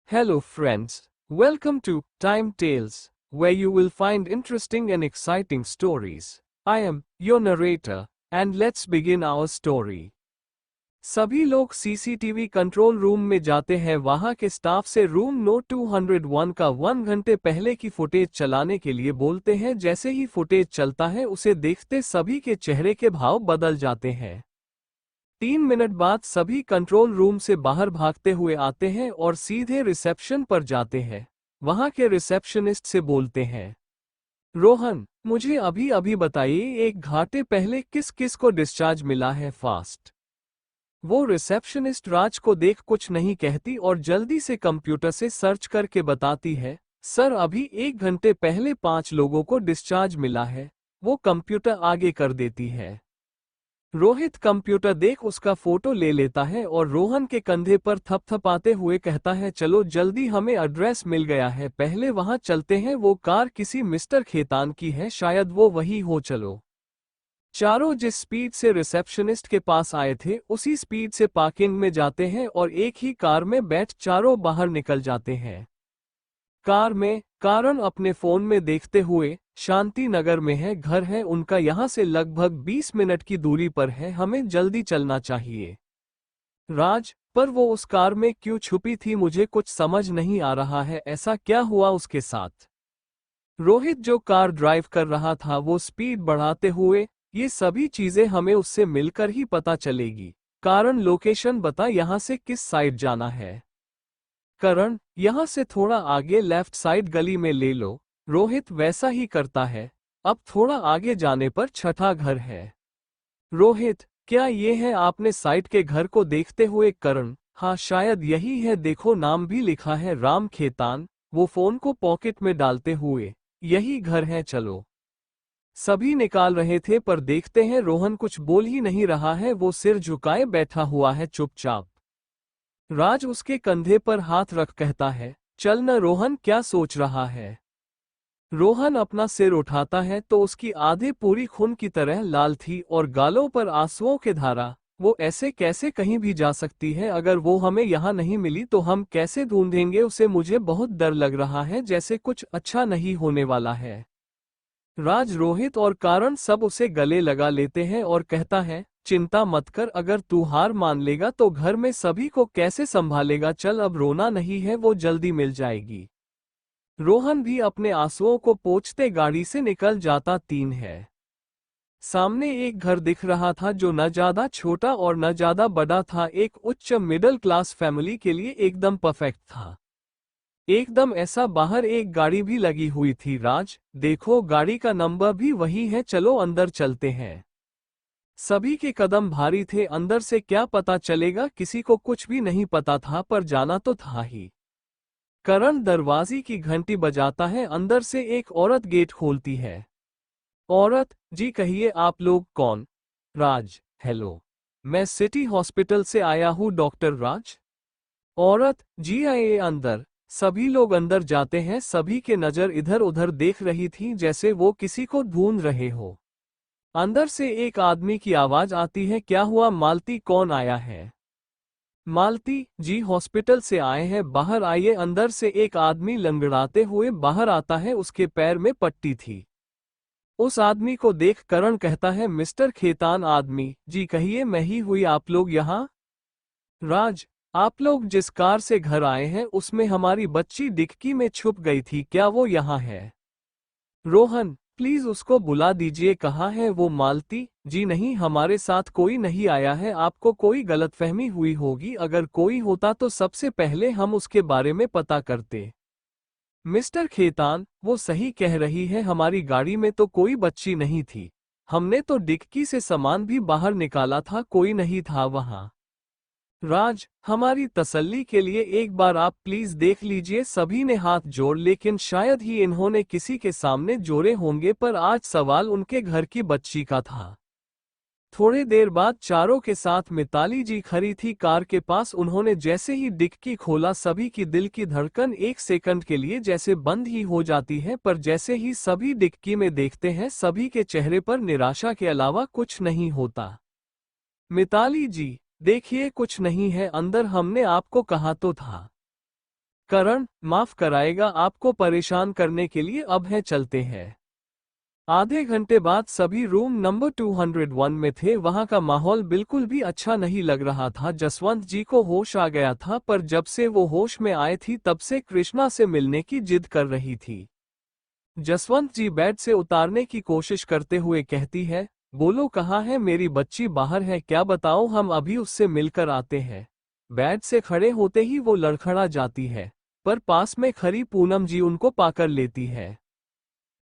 Hello, friends. Welcome to Time Tales, where you will find interesting and exciting stories. I am your narrator, and let's begin our story. सभी लोग CCTV control room में जाते हैं। वहां के staff से room no 201 का 1 घंटे पहले की फुटेज चलाने के लिए बोलते हैं। जैसे ही फुटेज चलता है उसे देखते सभी के चेहरे के भाव बदल जाते हैं। 3 मिनट बाद सभी कंट्रोल रूम से बाहर भागते हुए आते हैं और सीधे रिसेप्शन पर जाते हैं। वहां के रिसेप्शनिस्ट से बोलते हैं, रोहन, मुझे अभी अभी बताइए 1 घंटे पहले किस किस को डिस्चार्ज मिला है फास्ट। वो रिसेप्शनिस्ट राज को देख कुछ नहीं कहती और जल्दी से कंप्यूटर से सर्च करके बताती है, सर अभी 1 घंटे पहले 5 लोगों को डिस्चार्ज मिला है। वो कंप्यूटर आगे कर देती है। रोहित कंप्यूटर देख उसका फोटो ले लेता है और रोहन के कंधे पर थपथपाते हुए कहता है, चलो जल्दी, हमें एड्रेस मिल गया है, पहले वहां चलते हैं। वो कार किसी मिस्टर खेतान की है, शायद वो वही हो। चलो। चारों जिस स्पीड से रिसेप्शनिस्ट के पास आए थे उसी स्पीड से पार्किंग में जाते हैं और एक ही कार में बैठ चारों बाहर निकल जाते हैं। कार में कारण अपने फोन में देखते हुए, शांति नगर में है घर है उनका, यहां से लगभग 20 मिनट की दूरी पर है, हमें जल्दी चलना चाहिए। राज, पर वो उस कार में क्यों छुपी थी? मुझे कुछ समझ नहीं आ रहा है, ऐसा क्या हुआ उसके साथ? रोहित जो कार ड्राइव कर रहा था वो स्पीड बढ़ाते हुए, ये सभी चीजें हमें उससे मिलकर ही पता चलेगी। कारण लोकेशन बता, यहां से किस साइड जाना है? करण, यहां से थोड़ा आगे लेफ्ट साइड गली में ले लो। रोहित वैसा ही करता है। अब थोड़ा आगे जाने पर छठा घर है। रोहित, क्या ये है? आपने साइड के घर को देखते हुए करण, हाँ शायद यही है, देखो नाम भी लिखा है, राम खेतान। वो फोन को पॉकेट में डालते हुए, यही घर है, चलो। सभी निकाल रहे थे पर देखते हैं रोहन कुछ बोल ही नहीं रहा है, वो सिर झुकाए बैठा हुआ है चुपचाप। राज उसके कंधे पर हाथ रख कहता है, चल न रोहन, क्या सोच रहा है? रोहन अपना सिर उठाता है तो उसकी आधे पूरी खून की तरह लाल थी और गालों पर आंसुओं के धारा। वो ऐसे कैसे कहीं भी जा सकती है? अगर वो हमें यहाँ नहीं मिली तो हम कैसे ढूंढेंगे उसे? मुझे बहुत डर लग रहा है, जैसे कुछ अच्छा नहीं होने वाला है। राज, रोहित और कारण सब उसे गले लगा लेते हैं और कहता है, चिंता मत कर, अगर तू हार मान लेगा तो घर में सभी को कैसे संभालेगा? चल अब रोना नहीं है, वो जल्दी मिल जाएगी। रोहन भी अपने आंसुओं को पोंछते गाड़ी से निकल जाता। 3 है। सामने एक घर दिख रहा था जो न ज्यादा छोटा और न ज्यादा बड़ा था, एक उच्च मिडिल क्लास फैमिली के लिए एकदम परफेक्ट था। एकदम ऐसा, बाहर एक गाड़ी भी लगी हुई थी। राज, देखो गाड़ी का नंबर भी वही है, चलो अंदर चलते हैं। सभी के कदम भारी थे, अंदर से क्या पता चलेगा? किसी को कुछ भी नहीं पता था, पर जाना तो था ही। करण दरवाजे की घंटी बजाता है, अंदर से एक औरत गेट खोलती है। औरत, जी कहिए, आप लोग कौन? राज, हेलो, मैं सिटी हॉस्पिटल से आया हूँ, डॉक्टर राज। औरत, जी आइए अंदर। सभी लोग अंदर जाते हैं। सभी के नजर इधर उधर देख रही थी, जैसे वो किसी को ढूंढ रहे हो। अंदर से एक आदमी की आवाज आती है, क्या हुआ मालती, कौन आया है? मालती, जी हॉस्पिटल से आए हैं, बाहर आइए। अंदर से एक आदमी लंगड़ाते हुए बाहर आता है, उसके पैर में पट्टी थी। उस आदमी को देख करण कहता है, मिस्टर खेतान। आदमी, जी कहिए, मैं ही हुई, आप लोग यहाँ? राज, आप लोग जिस कार से घर आए हैं उसमें हमारी बच्ची डिक्की में छुप गई थी, क्या वो यहाँ है? रोहन, प्लीज उसको बुला दीजिए। कहाँ है वो? मालती, जी नहीं, हमारे साथ कोई नहीं आया है, आपको कोई गलतफहमी हुई होगी, अगर कोई होता तो सबसे पहले हम उसके बारे में पता करते। मिस्टर खेतान, वो सही कह रही है, हमारी गाड़ी में तो कोई बच्ची नहीं थी। हमने तो डिक्की से सामान भी बाहर निकाला था, कोई नहीं था वहां। राज, हमारी तसल्ली के लिए एक बार आप प्लीज देख लीजिए। सभी ने हाथ जोड़, लेकिन शायद ही इन्होंने किसी के सामने जोड़े होंगे, पर आज सवाल उनके घर की बच्ची का था। थोड़ी देर बाद चारों के साथ मिताली जी खड़ी थी कार के पास। उन्होंने जैसे ही डिक्की खोला, सभी की दिल की धड़कन 1 सेकंड के लिए जैसे बंद ही हो जाती है, पर जैसे ही सभी डिक्की में देखते हैं सभी के चेहरे पर निराशा के अलावा कुछ नहीं होता। मिताली जी, देखिए कुछ नहीं है अंदर, हमने आपको कहा तो था। करण, माफ कराएगा, आपको परेशान करने के लिए अब है, चलते हैं। आधे घंटे बाद सभी रूम नंबर 201 में थे। वहां का माहौल बिल्कुल भी अच्छा नहीं लग रहा था। जसवंत जी को होश आ गया था, पर जब से वो होश में आए थी तब से कृष्णा से मिलने की जिद कर रही थी। जसवंत जी बेड से उतारने की कोशिश करते हुए कहती है, बोलो कहाँ है मेरी बच्ची? बाहर है क्या? बताओ, हम अभी उससे मिलकर आते हैं। बेड से खड़े होते ही वो लड़खड़ा जाती है, पर पास में खड़ी पूनम जी उनको पाकर लेती है।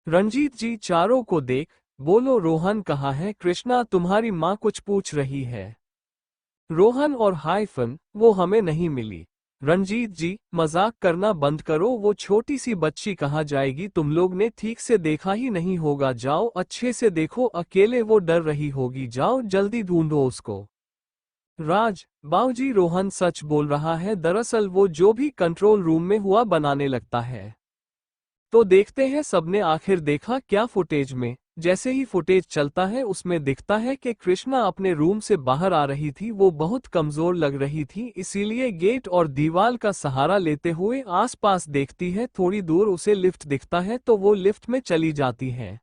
रंजीत जी चारों को देख, बोलो रोहन कहाँ है? कृष्णा, तुम्हारी माँ कुछ पूछ रही है। रोहन और हाइफन, वो हमें नहीं मिली। रंजीत जी, मजाक करना बंद करो, वो छोटी सी बच्ची कहाँ जाएगी? तुम लोग ने ठीक से देखा ही नहीं होगा, जाओ अच्छे से देखो, अकेले वो डर रही होगी, जाओ जल्दी ढूंढो उसको। राज, बाऊजी, रोहन सच बोल रहा है, दरअसल वो जो भी कंट्रोल रूम में हुआ बनाने लगता है। तो देखते हैं। सबने आखिर देखा क्या फुटेज में? जैसे ही फुटेज चलता है उसमें दिखता है कि कृष्णा अपने रूम से बाहर आ रही थी। वो बहुत कमजोर लग रही थी, इसीलिए गेट और दीवार का सहारा लेते हुए आसपास देखती है। थोड़ी दूर उसे लिफ्ट दिखता है तो वो लिफ्ट में चली जाती है।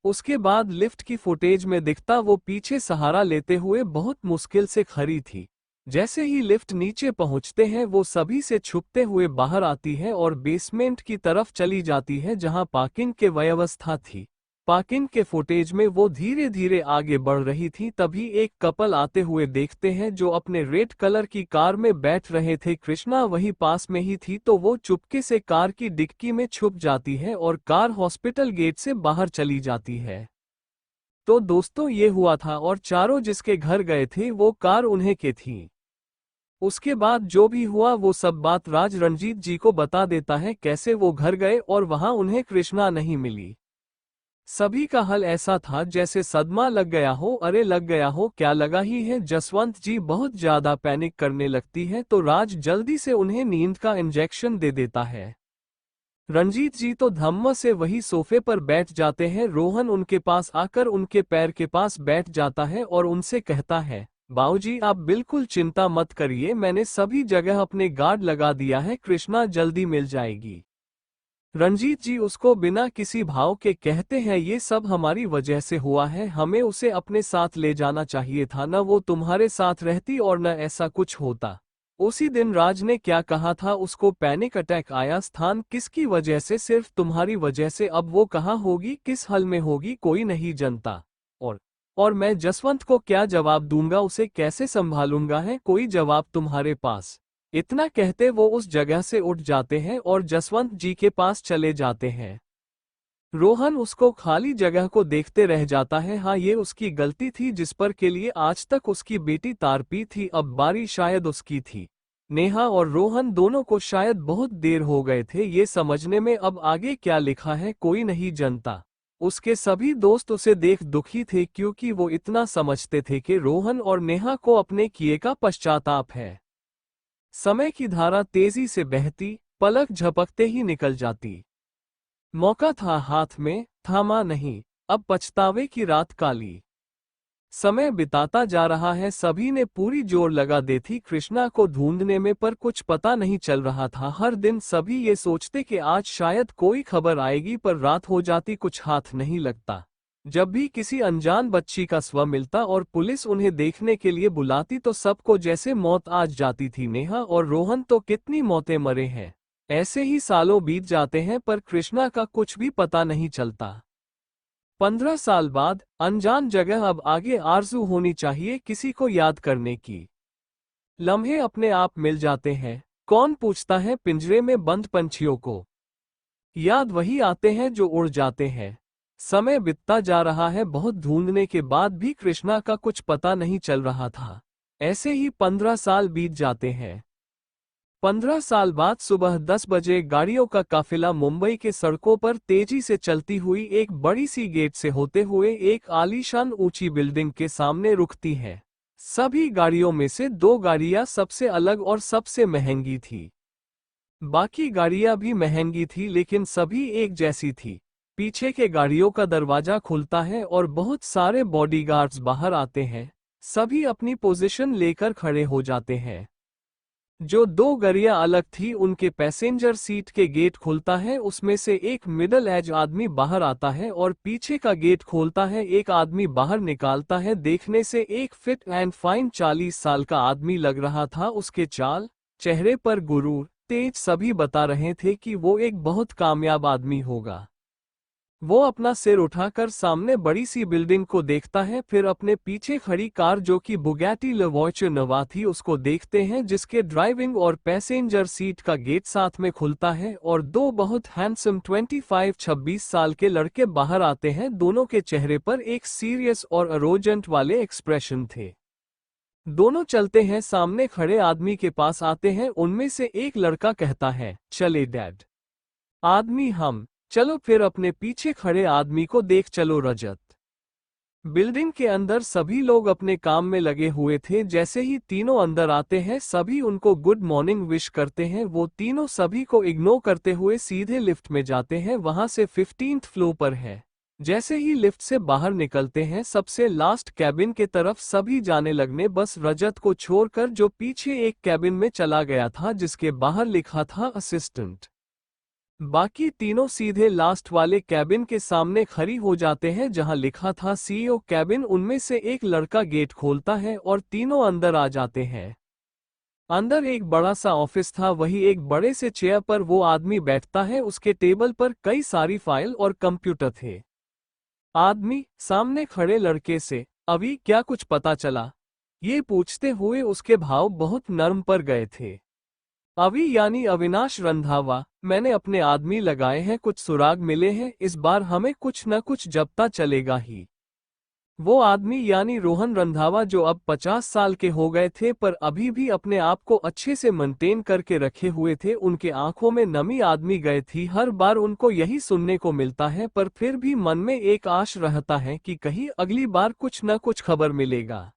उसके बाद लिफ्ट की फुटेज में दिखता वो पीछे सहारा लेते हुए बहुत मुश्किल से खड़ी थी। जैसे ही लिफ्ट नीचे पहुंचते हैं वो सभी से छुपते हुए बाहर आती है और बेसमेंट की तरफ चली जाती है जहां पार्किंग के व्यवस्था थी। पार्किंग के फुटेज में वो धीरे धीरे आगे बढ़ रही थी, तभी एक कपल आते हुए देखते हैं जो अपने रेड कलर की कार में बैठ रहे थे। कृष्णा वही पास में ही थी तो वो चुपके से कार की डिक्की में छुप जाती है और कार हॉस्पिटल गेट से बाहर चली जाती है। तो दोस्तों ये हुआ था, और चारों जिसके घर गए थे वो कार उन्हें के थी। उसके बाद जो भी हुआ वो सब बात राज रंजीत जी को बता देता है, कैसे वो घर गए और वहां उन्हें कृष्णा नहीं मिली। सभी का हल ऐसा था जैसे सदमा लग गया हो। अरे लग गया हो क्या, लगा ही है। जसवंत जी बहुत ज्यादा पैनिक करने लगती है तो राज जल्दी से उन्हें नींद का इंजेक्शन दे देता है। रंजीत जी तो धम्म से वही सोफे पर बैठ जाते हैं। रोहन उनके पास आकर उनके पैर के पास बैठ जाता है और उनसे कहता है, बाऊजी आप बिल्कुल चिंता मत करिए, मैंने सभी जगह अपने गार्ड लगा दिया है, कृष्णा जल्दी मिल जाएगी। रंजीत जी उसको बिना किसी भाव के कहते हैं, ये सब हमारी वजह से हुआ है, हमें उसे अपने साथ ले जाना चाहिए था, न वो तुम्हारे साथ रहती और न ऐसा कुछ होता। उसी दिन राज ने क्या कहा था, उसको पैनिक अटैक आया, स्थान किसकी वजह से? सिर्फ तुम्हारी वजह से। अब वो कहाँ होगी, किस हल में होगी, कोई नहीं जानता। और मैं जसवंत को क्या जवाब दूंगा, उसे कैसे संभालूंगा? है कोई जवाब तुम्हारे पास? इतना कहते वो उस जगह से उठ जाते हैं और जसवंत जी के पास चले जाते हैं। रोहन उसको खाली जगह को देखते रह जाता है। हाँ, ये उसकी गलती थी जिस पर के लिए आज तक उसकी बेटी तारपी थी, अब बारी शायद उसकी थी। नेहा और रोहन दोनों को शायद बहुत देर हो गए थे ये समझने में अब आगे क्या लिखा है कोई नहीं जानता। उसके सभी दोस्त उसे देख दुखी थे क्योंकि वो इतना समझते थे कि रोहन और नेहा को अपने किए का पश्चाताप है। समय की धारा तेजी से बहती, पलक झपकते ही निकल जाती। मौका था हाथ में, थामा नहीं, अब पछतावे की रात काली। समय बिताता जा रहा है, सभी ने पूरी जोर लगा दी थी कृष्णा को ढूंढने में, पर कुछ पता नहीं चल रहा था। हर दिन सभी ये सोचते कि आज शायद कोई खबर आएगी, पर रात हो जाती कुछ हाथ नहीं लगता। जब भी किसी अनजान बच्ची का स्व मिलता और पुलिस उन्हें देखने के लिए बुलाती तो सबको जैसे मौत आज जाती थी। नेहा और रोहन तो कितनी मौतें मरे हैं। ऐसे ही सालों बीत जाते हैं पर कृष्णा का कुछ भी पता नहीं चलता। 15 साल बाद अनजान जगह, अब आगे आरज़ू होनी चाहिए किसी को याद करने की। लम्हे अपने आप मिल जाते हैं, कौन पूछता है पिंजरे में बंद पंछियों को। याद वही आते हैं जो उड़ जाते हैं। समय बीतता जा रहा है, बहुत ढूंढने के बाद भी कृष्णा का कुछ पता नहीं चल रहा था। ऐसे ही 15 साल बीत जाते हैं। 15 साल बाद सुबह 10 बजे गाड़ियों का काफिला मुंबई के सड़कों पर तेजी से चलती हुई एक बड़ी सी गेट से होते हुए एक आलीशान ऊंची बिल्डिंग के सामने रुकती है। सभी गाड़ियों में से 2 गाड़ियां सबसे अलग और सबसे महंगी थी। बाकी गाड़ियां भी महंगी थी लेकिन सभी एक जैसी थी। पीछे के गाड़ियों का दरवाजा खुलता है और बहुत सारे बॉडीगार्ड्स बाहर आते हैं। सभी अपनी पोजीशन लेकर खड़े हो जाते हैं। जो दो गरियां अलग थी उनके पैसेंजर सीट के गेट खुलता है, उसमें से एक मिडल एज आदमी बाहर आता है और पीछे का गेट खोलता है, एक आदमी बाहर निकालता है। देखने से एक फिट एंड फाइन 40 साल का आदमी लग रहा था। उसके चाल, चेहरे पर गुरूर, तेज सभी बता रहे थे कि वो एक बहुत कामयाब आदमी होगा। वो अपना सिर उठाकर सामने बड़ी सी बिल्डिंग को देखता है, फिर अपने पीछे खड़ी कार जो कि बुगैटी लवॉयचे नवा थी उसको देखते हैं, जिसके ड्राइविंग और पैसेंजर सीट का गेट साथ में खुलता है और दो बहुत हैंडसम 25-26 साल के लड़के बाहर आते हैं। दोनों के चेहरे पर एक सीरियस और अरोजेंट वाले एक्सप्रेशन थे। दोनों चलते हैं, सामने खड़े आदमी के पास आते हैं। उनमें से एक लड़का कहता है, चले डैड। आदमी, हम चलो। फिर अपने पीछे खड़े आदमी को देख चलो रजत। बिल्डिंग के अंदर सभी लोग अपने काम में लगे हुए थे। जैसे ही तीनों अंदर आते हैं सभी उनको गुड मॉर्निंग विश करते हैं। वो तीनों सभी को इग्नोर करते हुए सीधे लिफ्ट में जाते हैं, वहां से 15th फ्लोर पर है। जैसे ही लिफ्ट से बाहर निकलते हैं सबसे लास्ट कैबिन के तरफ सभी जाने लगने, बस रजत को छोड़कर जो पीछे एक कैबिन में चला गया था जिसके बाहर लिखा था असिस्टेंट। बाकी तीनों सीधे लास्ट वाले कैबिन के सामने खड़ी हो जाते हैं जहां लिखा था सीईओ कैबिन। उनमें से एक लड़का गेट खोलता है और तीनों अंदर आ जाते हैं। अंदर एक बड़ा सा ऑफिस था, वही एक बड़े से चेयर पर वो आदमी बैठता है। उसके टेबल पर कई सारी फाइल और कंप्यूटर थे। आदमी सामने खड़े लड़के से, अभी क्या कुछ पता चला? ये पूछते हुए उसके भाव बहुत नर्म पर गए थे। अभी यानी अविनाश रंधावा, मैंने अपने आदमी लगाए हैं, कुछ सुराग मिले हैं, इस बार हमें कुछ न कुछ जब्ता चलेगा ही। वो आदमी यानी रोहन रंधावा जो अब 50 साल के हो गए थे पर अभी भी अपने आप को अच्छे से मेंटेन करके रखे हुए थे, उनके आंखों में नमी आदमी गए थी। हर बार उनको यही सुनने को मिलता है पर फिर भी मन में एक आश रहता है कि कहीं अगली बार कुछ न कुछ खबर मिलेगा।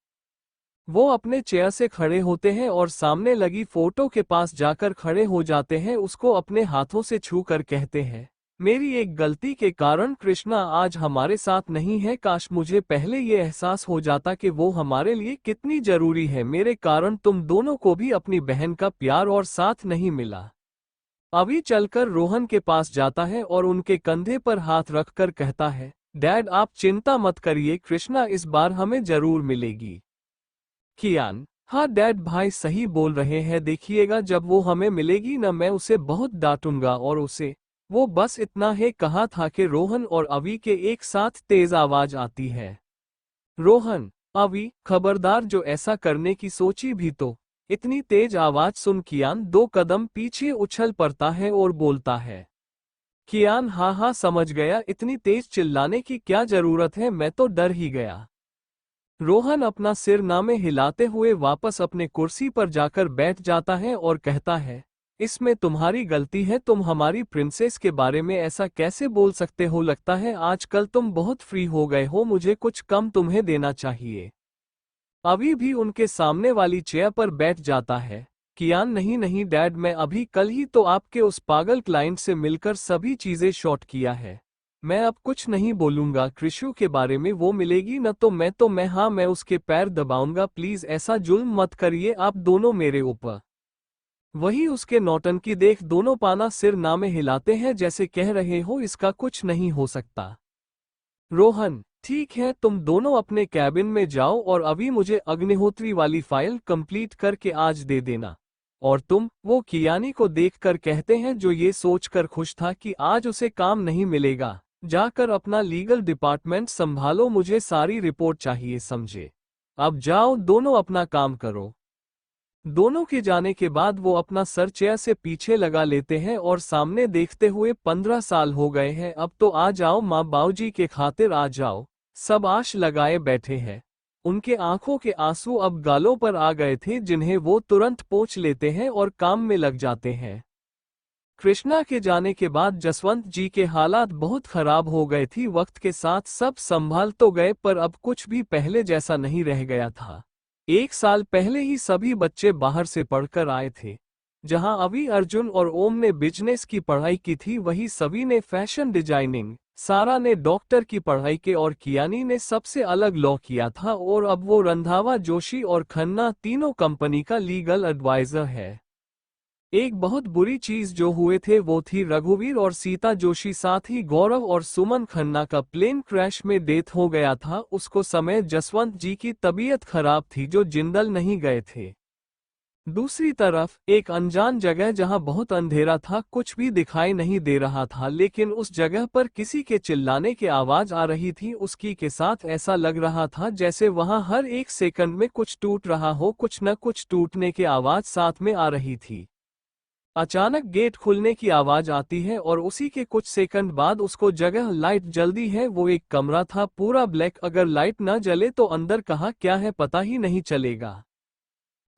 वो अपने चेयर से खड़े होते हैं और सामने लगी फोटो के पास जाकर खड़े हो जाते हैं। उसको अपने हाथों से छू कर कहते हैं, मेरी एक गलती के कारण कृष्णा आज हमारे साथ नहीं है। काश मुझे पहले ये एहसास हो जाता कि वो हमारे लिए कितनी जरूरी है। मेरे कारण तुम दोनों को भी अपनी बहन का प्यार और साथ नहीं मिला। अभी चलकर रोहन के पास जाता है और उनके कंधे पर हाथ रखकर कहता है, डैड आप चिंता मत करिए, कृष्णा इस बार हमें जरूर मिलेगी। कियान, हाँ डैड भाई सही बोल रहे हैं, देखिएगा जब वो हमें मिलेगी ना मैं उसे बहुत डांटूंगा और उसे। वो बस इतना है कहा था कि रोहन और अवी के एक साथ तेज आवाज आती है। रोहन, अवी खबरदार, जो ऐसा करने की सोची भी तो। इतनी तेज आवाज सुन कियान 2 कदम पीछे उछल पड़ता है और बोलता है, कियान हाँ हाँ समझ गया, इतनी तेज चिल्लाने की क्या जरूरत है, मैं तो डर ही गया। रोहन अपना सिर नामे हिलाते हुए वापस अपने कुर्सी पर जाकर बैठ जाता है और कहता है, इसमें तुम्हारी गलती है, तुम हमारी प्रिंसेस के बारे में ऐसा कैसे बोल सकते हो? लगता है आजकल तुम बहुत फ्री हो गए हो, मुझे कुछ कम तुम्हें देना चाहिए। अभी भी उनके सामने वाली चेयर पर बैठ जाता है। कियान, नहीं नहीं डैड, मैं अभी कल ही तो आपके उस पागल क्लाइंट से मिलकर सभी चीजें शॉर्ट किया है। मैं अब कुछ नहीं बोलूंगा कृषु के बारे में, वो मिलेगी न तो मैं हाँ मैं उसके पैर दबाऊंगा। प्लीज ऐसा जुल्म मत करिए आप दोनों मेरे ऊपर। वही उसके नौटंकी देख दोनों पाना सिर नामे हिलाते हैं जैसे कह रहे हो इसका कुछ नहीं हो सकता। रोहन, ठीक है तुम दोनों अपने कैबिन में जाओ और अभी मुझे अग्निहोत्री वाली फाइल कंप्लीट करके आज दे देना। और तुम, वो कियानी को देखकर कहते हैं जो ये सोचकर खुश था कि आज उसे काम नहीं मिलेगा, जाकर अपना लीगल डिपार्टमेंट संभालो, मुझे सारी रिपोर्ट चाहिए, समझे? अब जाओ दोनों अपना काम करो। दोनों के जाने के बाद वो अपना सर चेयर से पीछे लगा लेते हैं और सामने देखते हुए 15 साल हो गए हैं, अब तो आ जाओ माँ बाऊजी के खातिर आ जाओ। सब आश लगाए बैठे हैं। उनके आंखों के आंसू अब गालों पर आ गए थे जिन्हें वो तुरंत पोंछ लेते हैं और काम में लग जाते हैं। कृष्णा के जाने के बाद जसवंत जी के हालात बहुत खराब हो गए थी। वक्त के साथ सब संभाल तो गए पर अब कुछ भी पहले जैसा नहीं रह गया था। 1 साल पहले ही सभी बच्चे बाहर से पढ़कर आए थे। जहां अभी अर्जुन और ओम ने बिजनेस की पढ़ाई की थी वहीं सभी ने फैशन डिजाइनिंग, सारा ने डॉक्टर की पढ़ाई के और कियानी ने सबसे अलग लॉ किया था और अब वो रंधावा जोशी और खन्ना तीनों कंपनी का लीगल एडवाइजर है। एक बहुत बुरी चीज जो हुए थे वो थी रघुवीर और सीता जोशी, साथ ही गौरव और सुमन खन्ना का प्लेन क्रैश में डेथ हो गया था। उसको समय जसवंत जी की तबीयत खराब थी जो जिंदल नहीं गए थे। दूसरी तरफ एक अनजान जगह जहां बहुत अंधेरा था, कुछ भी दिखाई नहीं दे रहा था, लेकिन उस जगह पर किसी के चिल्लाने की आवाज आ रही थी। उसकी के साथ ऐसा लग रहा था जैसे वहां हर एक सेकंड में कुछ टूट रहा हो, कुछ न कुछ टूटने की आवाज साथ में आ रही थी। अचानक गेट खुलने की आवाज आती है और उसी के कुछ सेकंड बाद उसको जगह लाइट जल्दी है। वो एक कमरा था पूरा ब्लैक, अगर लाइट न जले तो अंदर कहाँ क्या है पता ही नहीं चलेगा।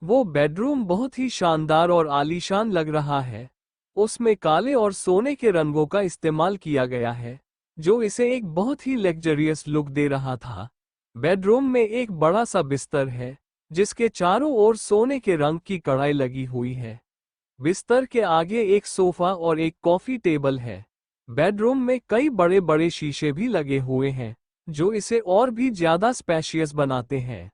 वो बेडरूम बहुत ही शानदार और आलीशान लग रहा है। उसमें काले और सोने के रंगों का इस्तेमाल किया गया है जो इसे एक बहुत ही लग्जरियस लुक दे रहा था। बेडरूम में एक बड़ा सा बिस्तर है जिसके चारों ओर सोने के रंग की कढ़ाई लगी हुई है। बिस्तर के आगे एक सोफा और एक कॉफी टेबल है। बेडरूम में कई बड़े बड़े शीशे भी लगे हुए हैं जो इसे और भी ज्यादा स्पेशियस बनाते हैं।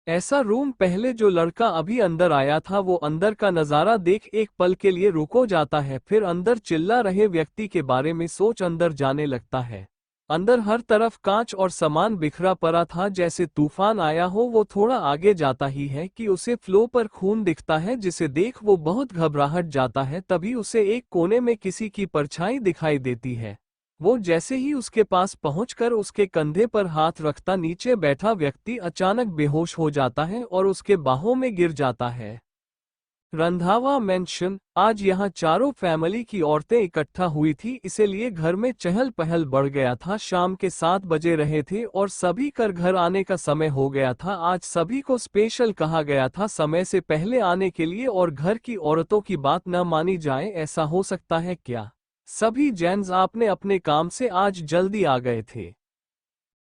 ऐसा रूम पहले जो लड़का अभी अंदर आया था वो अंदर का नज़ारा देख एक पल के लिए रुको जाता है, फिर अंदर चिल्ला रहे व्यक्ति के बारे में सोच अंदर जाने लगता है। अंदर हर तरफ कांच और सामान बिखरा पड़ा था जैसे तूफान आया हो। वो थोड़ा आगे जाता ही है कि उसे फ्लो पर खून दिखता है जिसे देख वो बहुत घबराहट जाता है। तभी उसे एक कोने में किसी की परछाई दिखाई देती है। वो जैसे ही उसके पास पहुंचकर उसके कंधे पर हाथ रखता, नीचे बैठा व्यक्ति अचानक बेहोश हो जाता है और उसके बाहों में गिर जाता है। रंधावा मेंशन। आज यहाँ चारों फैमिली की औरतें इकट्ठा हुई थी, इसीलिए घर में चहल पहल बढ़ गया था। शाम के 7 बजे रहे थे और सभी कर घर आने का समय हो गया था। आज सभी को स्पेशल कहा गया था समय से पहले आने के लिए और घर की औरतों की बात न मानी जाए। ऐसा हो सकता है क्या? सभी जेंट्स अपने अपने काम से आज जल्दी आ गए थे।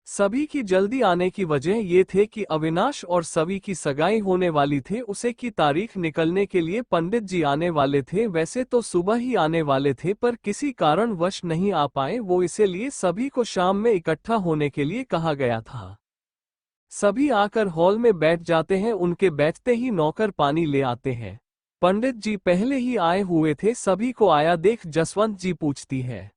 सभी की जल्दी आने की वजह ये थे कि अविनाश और सभी की सगाई होने वाली थे। उसे की तारीख निकलने के लिए पंडित जी आने वाले थे। वैसे तो सुबह ही आने वाले थे पर किसी कारणवश नहीं आ पाए, वो इसीलिए सभी को शाम में इकट्ठा होने के लिए कहा गया था। सभी आकर हॉल में बैठ जाते हैं। उनके बैठते ही नौकर पानी ले आते हैं। पंडित जी पहले ही आए हुए थे। सभी को आया देख जसवंत जी पूछती है,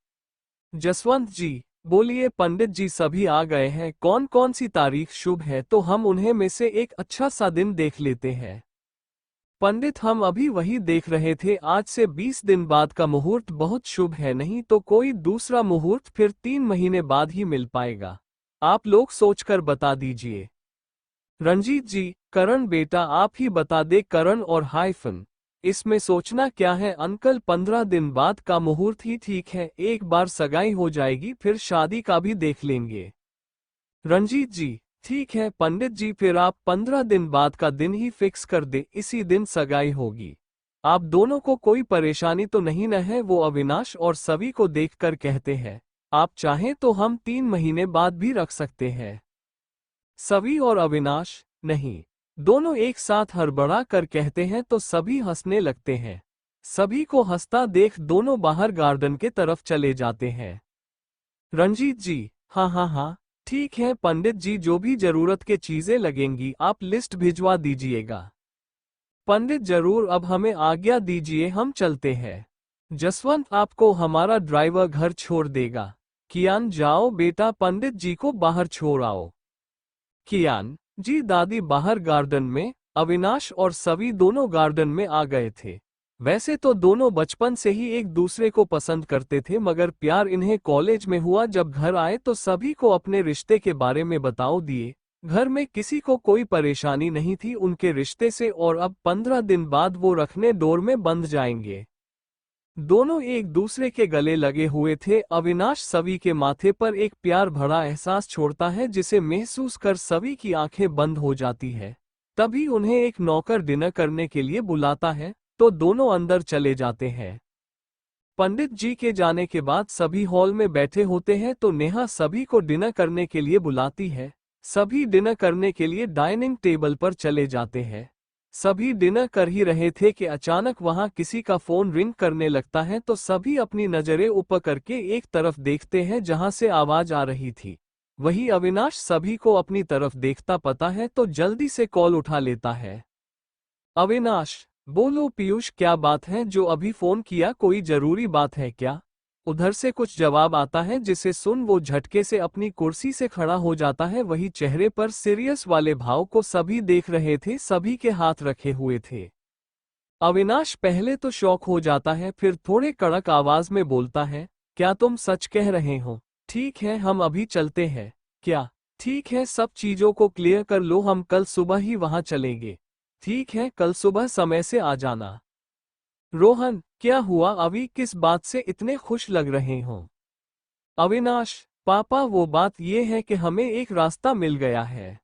जसवंत जी बोलिए। पंडित जी सभी आ गए हैं, कौन कौन सी तारीख शुभ है तो हम उन्हें में से एक अच्छा सा दिन देख लेते हैं। पंडित हम अभी वही देख रहे थे, आज से 20 दिन बाद का मुहूर्त बहुत शुभ है, नहीं तो कोई दूसरा मुहूर्त फिर 3 महीने बाद ही मिल पाएगा। आप लोग सोचकर बता दीजिए। रंजीत जी, करण बेटा आप ही बता दे। करण और हाइफन, इसमें सोचना क्या है अंकल, 15 दिन बाद का मुहूर्त ही ठीक है। एक बार सगाई हो जाएगी फिर शादी का भी देख लेंगे। रंजीत जी, ठीक है पंडित जी, फिर आप 15 दिन बाद का दिन ही फिक्स कर दे, इसी दिन सगाई होगी। आप दोनों को कोई परेशानी तो नहीं न है? वो अविनाश और सभी को देखकर कहते हैं, आप चाहें तो हम 3 महीने बाद भी रख सकते हैं। सभी और अविनाश, नहीं। दोनों एक साथ हड़बड़ा कर कहते हैं तो सभी हंसने लगते हैं। सभी को हंसता देख दोनों बाहर गार्डन के तरफ चले जाते हैं। रंजीत जी, हाँ हाँ हाँ ठीक है पंडित जी, जो भी जरूरत के चीजें लगेंगी आप लिस्ट भिजवा दीजिएगा। पंडित जरूर, अब हमें आज्ञा दीजिए, हम चलते हैं। जसवंत आपको हमारा ड्राइवर घर छोड़ देगा। कियान जाओ बेटा, पंडित जी को बाहर छोड़ आओ। कियान जी दादी बाहर गार्डन में। अविनाश और सभी दोनों गार्डन में आ गए थे। वैसे तो दोनों बचपन से ही एक दूसरे को पसंद करते थे, मगर प्यार इन्हें कॉलेज में हुआ। जब घर आए तो सभी को अपने रिश्ते के बारे में बताओ दिए। घर में किसी को कोई परेशानी नहीं थी उनके रिश्ते से, और अब 15 दिन बाद वो रखने डोर में बंध जाएंगे। दोनों एक दूसरे के गले लगे हुए थे। अविनाश सभी के माथे पर एक प्यार भरा एहसास छोड़ता है जिसे महसूस कर सभी की आंखें बंद हो जाती है। तभी उन्हें एक नौकर डिनर करने के लिए बुलाता है तो दोनों अंदर चले जाते हैं। पंडित जी के जाने के बाद सभी हॉल में बैठे होते हैं तो नेहा सभी को डिनर करने के लिए बुलाती है। सभी डिनर करने के लिए डाइनिंग टेबल पर चले जाते हैं। सभी डिनर कर ही रहे थे कि अचानक वहां किसी का फोन रिंग करने लगता है तो सभी अपनी नजरें ऊपर करके एक तरफ देखते हैं जहां से आवाज आ रही थी। वही अविनाश सभी को अपनी तरफ देखता पता है तो जल्दी से कॉल उठा लेता है। अविनाश, बोलो पीयूष, क्या बात है जो अभी फोन किया, कोई जरूरी बात है क्या? उधर से कुछ जवाब आता है जिसे सुन वो झटके से अपनी कुर्सी से खड़ा हो जाता है। वही चेहरे पर सीरियस वाले भाव को सभी देख रहे थे, सभी के हाथ रखे हुए थे। अविनाश पहले तो शॉक हो जाता है, फिर थोड़े कड़क आवाज में बोलता है, क्या तुम सच कह रहे हो? ठीक है, हम अभी चलते हैं। क्या? ठीक है, सब चीजों को क्लियर कर लो, हम कल सुबह ही वहां चलेंगे। ठीक है, कल सुबह समय से आ जाना। रोहन, क्या हुआ अभी, किस बात से इतने खुश लग रहे हो? अविनाश, पापा वो बात ये है कि हमें एक रास्ता मिल गया है।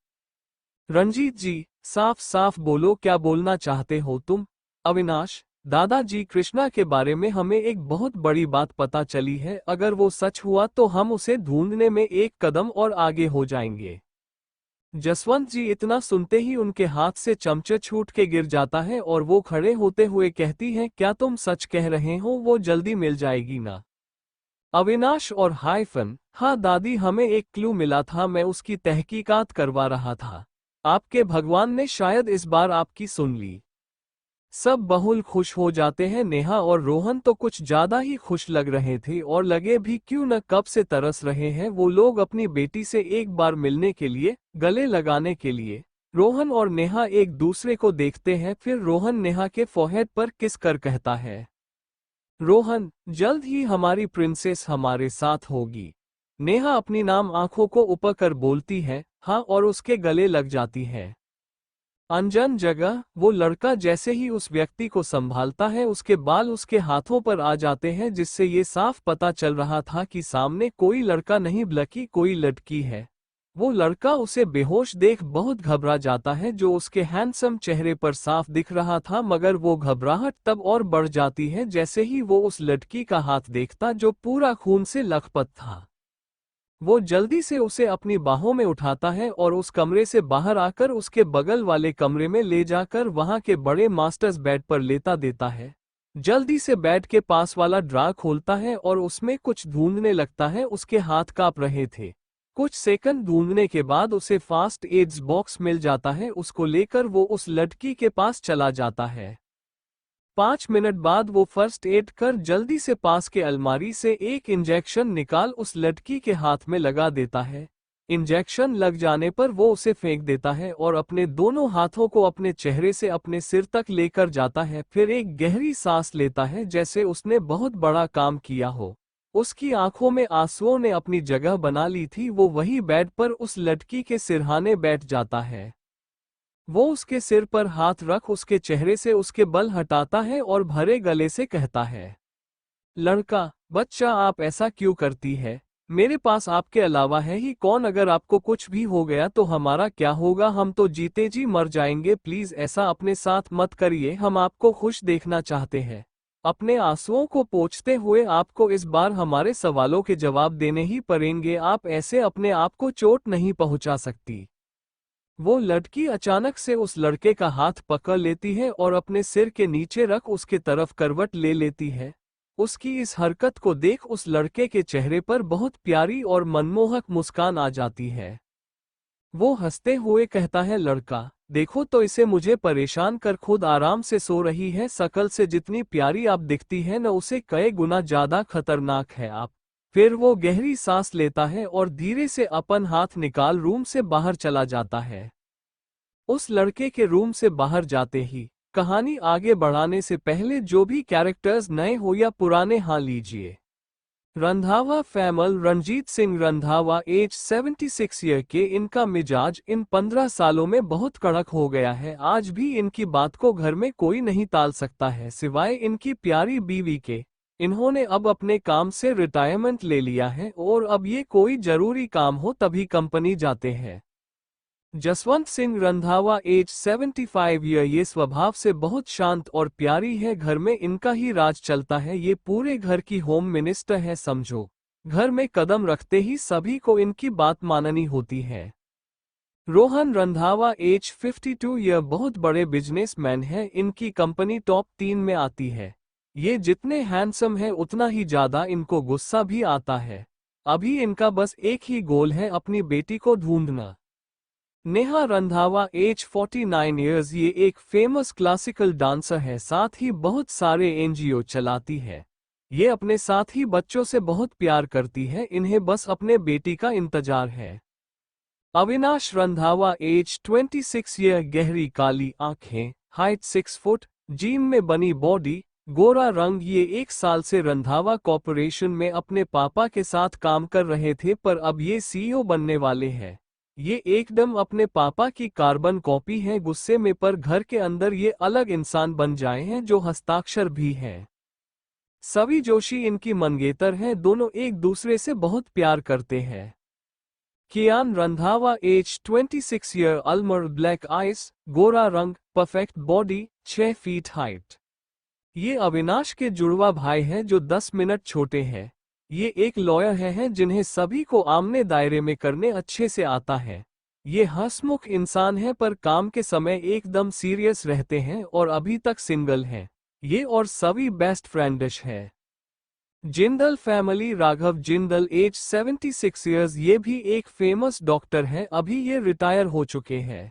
रंजीत जी, साफ साफ बोलो, क्या बोलना चाहते हो तुम? अविनाश, दादाजी, कृष्णा के बारे में हमें एक बहुत बड़ी बात पता चली है। अगर वो सच हुआ तो हम उसे ढूंढने में एक कदम और आगे हो जाएंगे। जसवंत जी, इतना सुनते ही उनके हाथ से चमचा छूट के गिर जाता है और वो खड़े होते हुए कहती हैं, क्या तुम सच कह रहे हो? वो जल्दी मिल जाएगी ना? अविनाश और हाइफन, हाँ दादी, हमें एक क्लू मिला था, मैं उसकी तहकीकात करवा रहा था। आपके भगवान ने शायद इस बार आपकी सुन ली। सब बहुल खुश हो जाते हैं। नेहा और रोहन तो कुछ ज्यादा ही खुश लग रहे थे और लगे भी क्यों न कब से तरस रहे हैं वो लोग अपनी बेटी से एक बार मिलने के लिए, गले लगाने के लिए। रोहन और नेहा एक दूसरे को देखते हैं, फिर रोहन नेहा के फोरहेड पर किस कर कहता है, रोहन, जल्द ही हमारी प्रिंसेस हमारे साथ होगी। नेहा अपनी नाम आंखों को ऊपर कर बोलती है, हाँ, और उसके गले लग जाती है। अनजान जगह वो लड़का जैसे ही उस व्यक्ति को संभालता है, उसके बाल उसके हाथों पर आ जाते हैं, जिससे ये साफ पता चल रहा था कि सामने कोई लड़का नहीं बल्कि कोई लड़की है। वो लड़का उसे बेहोश देख बहुत घबरा जाता है, जो उसके हैंडसम चेहरे पर साफ दिख रहा था, मगर वो घबराहट तब और बढ़ जाती है जैसे ही वो उस लड़की का हाथ देखता जो पूरा खून से लथपथ था। वो जल्दी से उसे अपनी बाहों में उठाता है और उस कमरे से बाहर आकर उसके बगल वाले कमरे में ले जाकर वहां के बड़े मास्टर्स बेड पर लेटा देता है। जल्दी से बेड के पास वाला ड्रा खोलता है और उसमें कुछ ढूंढने लगता है, उसके हाथ कांप रहे थे। कुछ सेकंड ढूंढने के बाद उसे फास्ट एड्स बॉक्स मिल जाता है, उसको लेकर वो उस लड़की के पास चला जाता है। 5 मिनट बाद वो फर्स्ट एड कर जल्दी से पास के अलमारी से एक इंजेक्शन निकाल उस लड़की के हाथ में लगा देता है। इंजेक्शन लग जाने पर वो उसे फेंक देता है और अपने दोनों हाथों को अपने चेहरे से अपने सिर तक लेकर जाता है, फिर एक गहरी सांस लेता है जैसे उसने बहुत बड़ा काम किया हो। उसकी आंखों में आंसुओं ने अपनी जगह बना ली थी। वो वही बेड पर उस लड़की के सिरहाने बैठ जाता है। वो उसके सिर पर हाथ रख उसके चेहरे से उसके बल हटाता है और भरे गले से कहता है, लड़का, बच्चा, आप ऐसा क्यों करती है? मेरे पास आपके अलावा है ही कौन? अगर आपको कुछ भी हो गया तो हमारा क्या होगा? हम तो जीते जी मर जाएंगे। प्लीज ऐसा अपने साथ मत करिए, हम आपको खुश देखना चाहते हैं। अपने आंसुओं को पोंछते हुए आपको इस बार हमारे सवालों के जवाब देने ही पड़ेंगे। आप ऐसे अपने आप को चोट नहीं पहुंचा सकती। वो लड़की अचानक से उस लड़के का हाथ पकड़ लेती है और अपने सिर के नीचे रख उसके तरफ करवट ले लेती है। उसकी इस हरकत को देख उस लड़के के चेहरे पर बहुत प्यारी और मनमोहक मुस्कान आ जाती है। वो हंसते हुए कहता है, लड़का, देखो तो इसे, मुझे परेशान कर खुद आराम से सो रही है। शकल से जितनी प्यारी आप दिखती है न, उसे कई गुना ज्यादा खतरनाक है आप। फिर वो गहरी सांस लेता है और धीरे से अपन हाथ निकाल रूम से बाहर चला जाता है। उस लड़के के रूम से बाहर जाते ही कहानी आगे बढ़ाने से पहले जो भी कैरेक्टर्स नए हो या पुराने, हाँ लीजिए। रंधावा फैमल, रंजीत सिंह रंधावा, एज 76 ईयर के। इनका मिजाज इन 15 सालों में बहुत कड़क हो गया है। आज भी इनकी बात को घर में कोई नहीं टाल सकता है सिवाय इनकी प्यारी बीवी के। इन्होंने अब अपने काम से रिटायरमेंट ले लिया है और अब ये कोई जरूरी काम हो तभी कंपनी जाते हैं। जसवंत सिंह रंधावा, एज 75 ईयर, ये स्वभाव से बहुत शांत और प्यारी है। घर में इनका ही राज चलता है, ये पूरे घर की होम मिनिस्टर है समझो। घर में कदम रखते ही सभी को इनकी बात माननी होती है। रोहन रंधावा, एज 52 ईयर, बहुत बड़े बिजनेसमैन है। इनकी कंपनी टॉप 3 में आती है। ये जितने हैंडसम है उतना ही ज्यादा इनको गुस्सा भी आता है। अभी इनका बस एक ही गोल है, अपनी बेटी को ढूंढना। Neha Randhawa age 49 years. ये एक फेमस क्लासिकल डांसर है, साथ ही बहुत सारे एनजीओ चलाती है। ये अपने साथ ही बच्चों से बहुत प्यार करती है, इन्हें बस अपने बेटी का इंतजार है। Avinash Randhawa age 26 year. गहरी काली आंखें, हाइट 6 फुट, जिम में बनी बॉडी, गोरा रंग। ये 1 साल से रंधावा कॉर्पोरेशन में अपने पापा के साथ काम कर रहे थे, पर अब ये सीईओ बनने वाले हैं। ये एकदम अपने पापा की कार्बन कॉपी है। गुस्से में पर घर के अंदर ये अलग इंसान बन जाए हैं, जो हस्ताक्षर भी हैं। सवी जोशी इनकी मंगेतर हैं, दोनों एक दूसरे से बहुत प्यार करते हैं। Kiyan Randhawa age 26 year. अल्मर ब्लैक आइस, गोरा रंग, परफेक्ट बॉडी, 6 फीट हाइट। ये अविनाश के जुड़वा भाई हैं जो 10 मिनट छोटे हैं। ये एक लॉयर हैं जिन्हें सभी को आमने दायरे में करने अच्छे से आता है। ये हंसमुख इंसान हैं, पर काम के समय एकदम सीरियस रहते हैं और अभी तक सिंगल हैं। ये और सभी बेस्ट फ्रेंडिश है। Jindal family. Raghav Jindal age 76 years. ये भी एक फेमस डॉक्टर हैं, अभी ये रिटायर हो चुके हैं।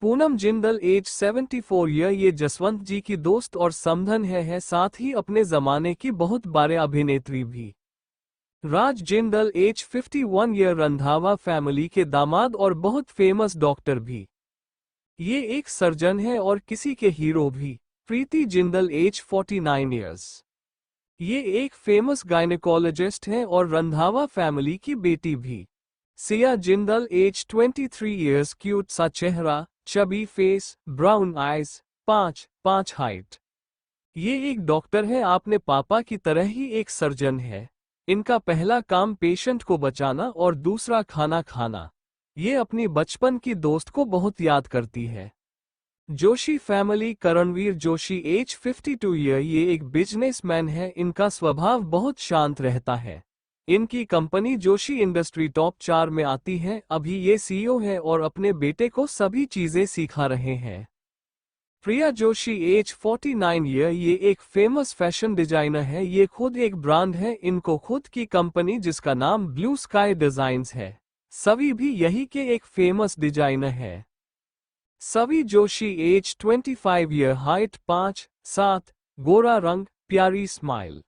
Poonam Jindal age 74 year. ये जसवंत जी की दोस्त और समधन है, साथ ही अपने जमाने की बहुत बारे अभिनेत्री भी। Raj Jindal age 51 year. Randhawa family के दामाद और बहुत फेमस डॉक्टर भी। ये एक सर्जन है और किसी के हीरो भी। प्रीति जिंदल एज 49 ईयर्स। ये एक फेमस गायनेकोलॉजिस्ट हैं और रंधावा फैमिली की बेटी भी। Siya Jindal age 23 years. Cute सा चेहरा, chubby face, brown eyes, 5'5" height. ये एक डॉक्टर है, आपने पापा की तरह ही एक सर्जन है। इनका पहला काम पेशेंट को बचाना और दूसरा खाना खाना। ये अपनी बचपन की दोस्त को बहुत याद करती है। Joshi family. Karanveer Joshi age 52 year. ये एक बिजनेसमैन है, इनका स्वभाव बहुत शांत रहता है। इनकी कंपनी जोशी इंडस्ट्री टॉप 4 में आती है। अभी ये सीईओ है और अपने बेटे को सभी चीजें सिखा रहे हैं। प्रिया जोशी एज 49 ईयर। ये एक फेमस फैशन डिजाइनर है, ये खुद एक ब्रांड है, इनको खुद की कंपनी जिसका नाम ब्लू स्काई डिजाइन्स है। सभी भी यही के एक फेमस डिजाइनर है। सवी जोशी एज 25 ईयर। हाइट 5'7", गोरा रंग, प्यारी स्माइल।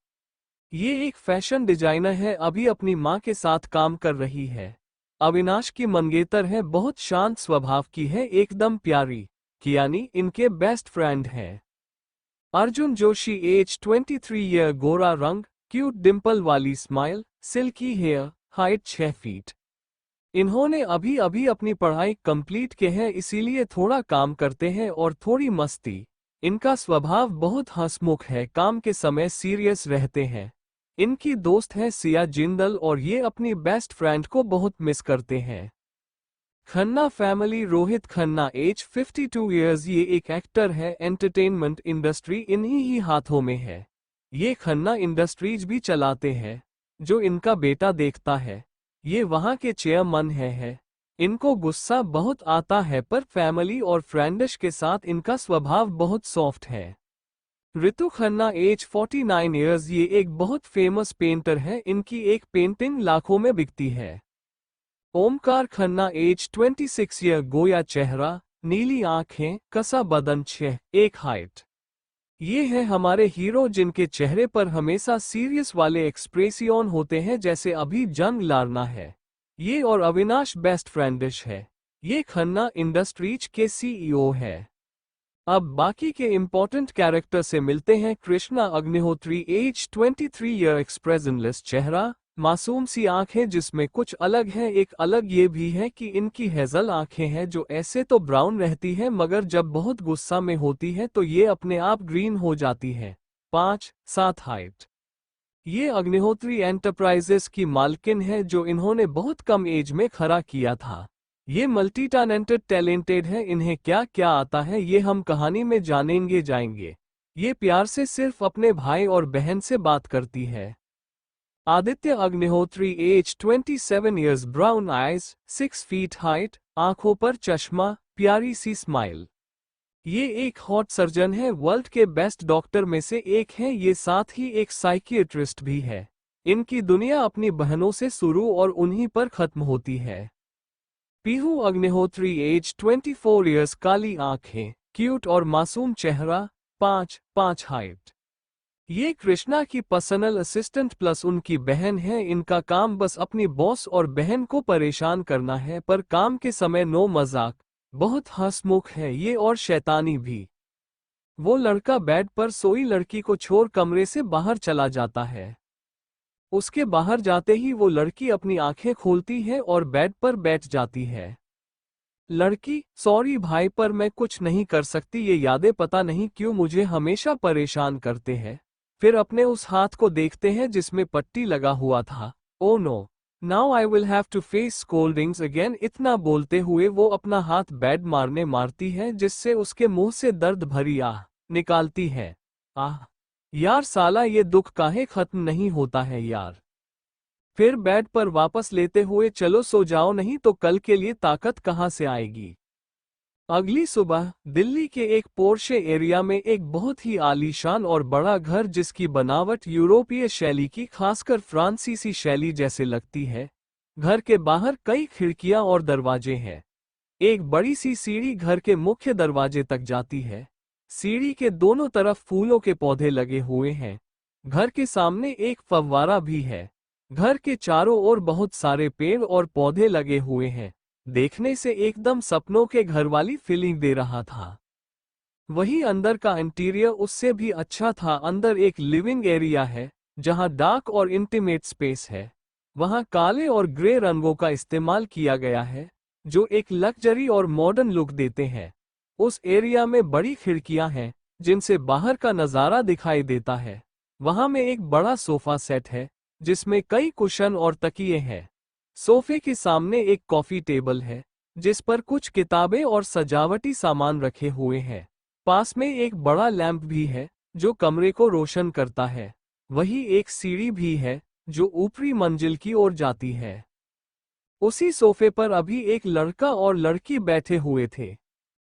ये एक फैशन डिजाइनर है, अभी अपनी मां के साथ काम कर रही है। अविनाश की मंगेतर है, बहुत शांत स्वभाव की है, एकदम प्यारी। कियानी इनके बेस्ट फ्रेंड है। Arjun Joshi age 23 year. गोरा रंग, क्यूट डिंपल वाली smile, silky hair, height 6 feet. इन्होंने अभी अभी अपनी पढ़ाई कंप्लीट की है, इसीलिए थोड़ा काम करते हैं और थोड़ी मस्ती। इनका स्वभाव बहुत हंसमुख है, काम के समय सीरियस रहते हैं। इनकी दोस्त है सिया जिंदल और ये अपनी बेस्ट फ्रेंड को बहुत मिस करते हैं। Khanna family. Rohit Khanna age 52 years. ये एक एक्टर है, एंटरटेनमेंट इंडस्ट्री इन्हीं ही हाथों में है। ये खन्ना इंडस्ट्रीज भी चलाते हैं, जो इनका बेटा देखता है। ये वहाँ के चेयरमैन है। इनको गुस्सा बहुत आता है, पर फैमिली और फ्रेंड्स के साथ इनका स्वभाव बहुत सॉफ्ट है। ऋतु खन्ना एज 49 ईयर्स। ये एक बहुत फेमस पेंटर है, इनकी एक पेंटिंग लाखों में बिकती है। Omkar Khanna age 26 year. गोया चेहरा, नीली आंखें, कसा बदन, 6'1" हाइट। ये हैं हमारे हीरो जिनके चेहरे पर हमेशा सीरियस वाले एक्सप्रेसियन होते हैं, जैसे अभी जंग लारना है। ये और अविनाश बेस्ट फ्रेंडिश है। ये खन्ना इंडस्ट्रीज के सीईओ है। अब बाकी के इम्पोर्टेंट कैरेक्टर से मिलते हैं। Krishna Agnihotri age 23 year. Expressionless चेहरा, मासूम सी आंखें जिसमें कुछ अलग है। एक अलग ये भी है कि इनकी हेजल आंखें हैं, जो ऐसे तो ब्राउन रहती है मगर जब बहुत गुस्सा में होती है तो ये अपने आप ग्रीन हो जाती है। 5'7" हाइट। ये अग्निहोत्री एंटरप्राइजेस की मालकिन है, जो इन्होंने बहुत कम एज में खड़ा किया था। ये मल्टी टैलेंटेड है, इन्हें क्या क्या आता है ये हम कहानी में जानेंगे जाएंगे। ये प्यार से सिर्फ अपने भाई और बहन से बात करती है। Aditya Agnihotri age 27 years. Brown eyes, 6 feet height, आंखों पर चश्मा, प्यारी सी स्माइल। ये एक हॉट सर्जन है, वर्ल्ड के बेस्ट डॉक्टर में से एक है। ये साथ ही एक साइकियाट्रिस्ट भी है। इनकी दुनिया अपनी बहनों से शुरू और उन्हीं पर खत्म होती है। पीहू अग्निहोत्री एज 24 ईयर्स, काली आंखें, क्यूट और मासूम चेहरा, 5'5" हाइट। ये कृष्णा की पर्सनल असिस्टेंट प्लस उनकी बहन है। इनका काम बस अपनी बॉस और बहन को परेशान करना है, पर काम के समय नो मजाक। बहुत हंसमुख है ये और शैतानी भी। वो लड़का बेड पर सोई लड़की को छोड़ कमरे से बाहर चला जाता है। उसके बाहर जाते ही वो लड़की अपनी आंखें खोलती है और बेड पर बैठ जाती है। लड़की, सॉरी भाई पर मैं कुछ नहीं कर सकती, ये यादें पता नहीं क्यों मुझे हमेशा परेशान करते हैं। फिर अपने उस हाथ को देखते हैं जिसमें पट्टी लगा हुआ था। Oh no, now I will have to face scoldings again. इतना बोलते हुए वो अपना हाथ बेड मारती है, जिससे उसके मुंह से दर्द भरी आह निकालती है। आह यार, साला ये दुख काहे खत्म नहीं होता है यार। फिर बेड पर वापस लेते हुए, चलो सो जाओ, नहीं तो कल के लिए ताकत कहां से आएगी। अगली सुबह दिल्ली के एक पोर्शे एरिया में एक बहुत ही आलीशान और बड़ा घर, जिसकी बनावट यूरोपीय शैली की, खासकर फ्रांसीसी शैली जैसे लगती है। घर के बाहर कई खिड़कियां और दरवाजे हैं। एक बड़ी सी सीढ़ी घर के मुख्य दरवाजे तक जाती है। सीढ़ी के दोनों तरफ फूलों के पौधे लगे हुए हैं। घर के सामने एक फव्वारा भी है। घर के चारों ओर बहुत सारे पेड़ और पौधे लगे हुए हैं। देखने से एकदम सपनों के घर वाली फीलिंग दे रहा था। वहीं अंदर का इंटीरियर उससे भी अच्छा था। अंदर एक लिविंग एरिया है जहां डार्क और इंटीमेट स्पेस है। वहां काले और ग्रे रंगों का इस्तेमाल किया गया है, जो एक लग्जरी और मॉडर्न लुक देते हैं। उस एरिया में बड़ी खिड़कियां हैं जिनसे बाहर का नज़ारा दिखाई देता है। वहां में एक बड़ा सोफा सेट है जिसमें कई कुशन और तकिए हैं। सोफे के सामने एक कॉफी टेबल है जिस पर कुछ किताबें और सजावटी सामान रखे हुए हैं। पास में एक बड़ा लैंप भी है जो कमरे को रोशन करता है। वहीं एक सीढ़ी भी है जो ऊपरी मंजिल की ओर जाती है। उसी सोफे पर अभी एक लड़का और लड़की बैठे हुए थे।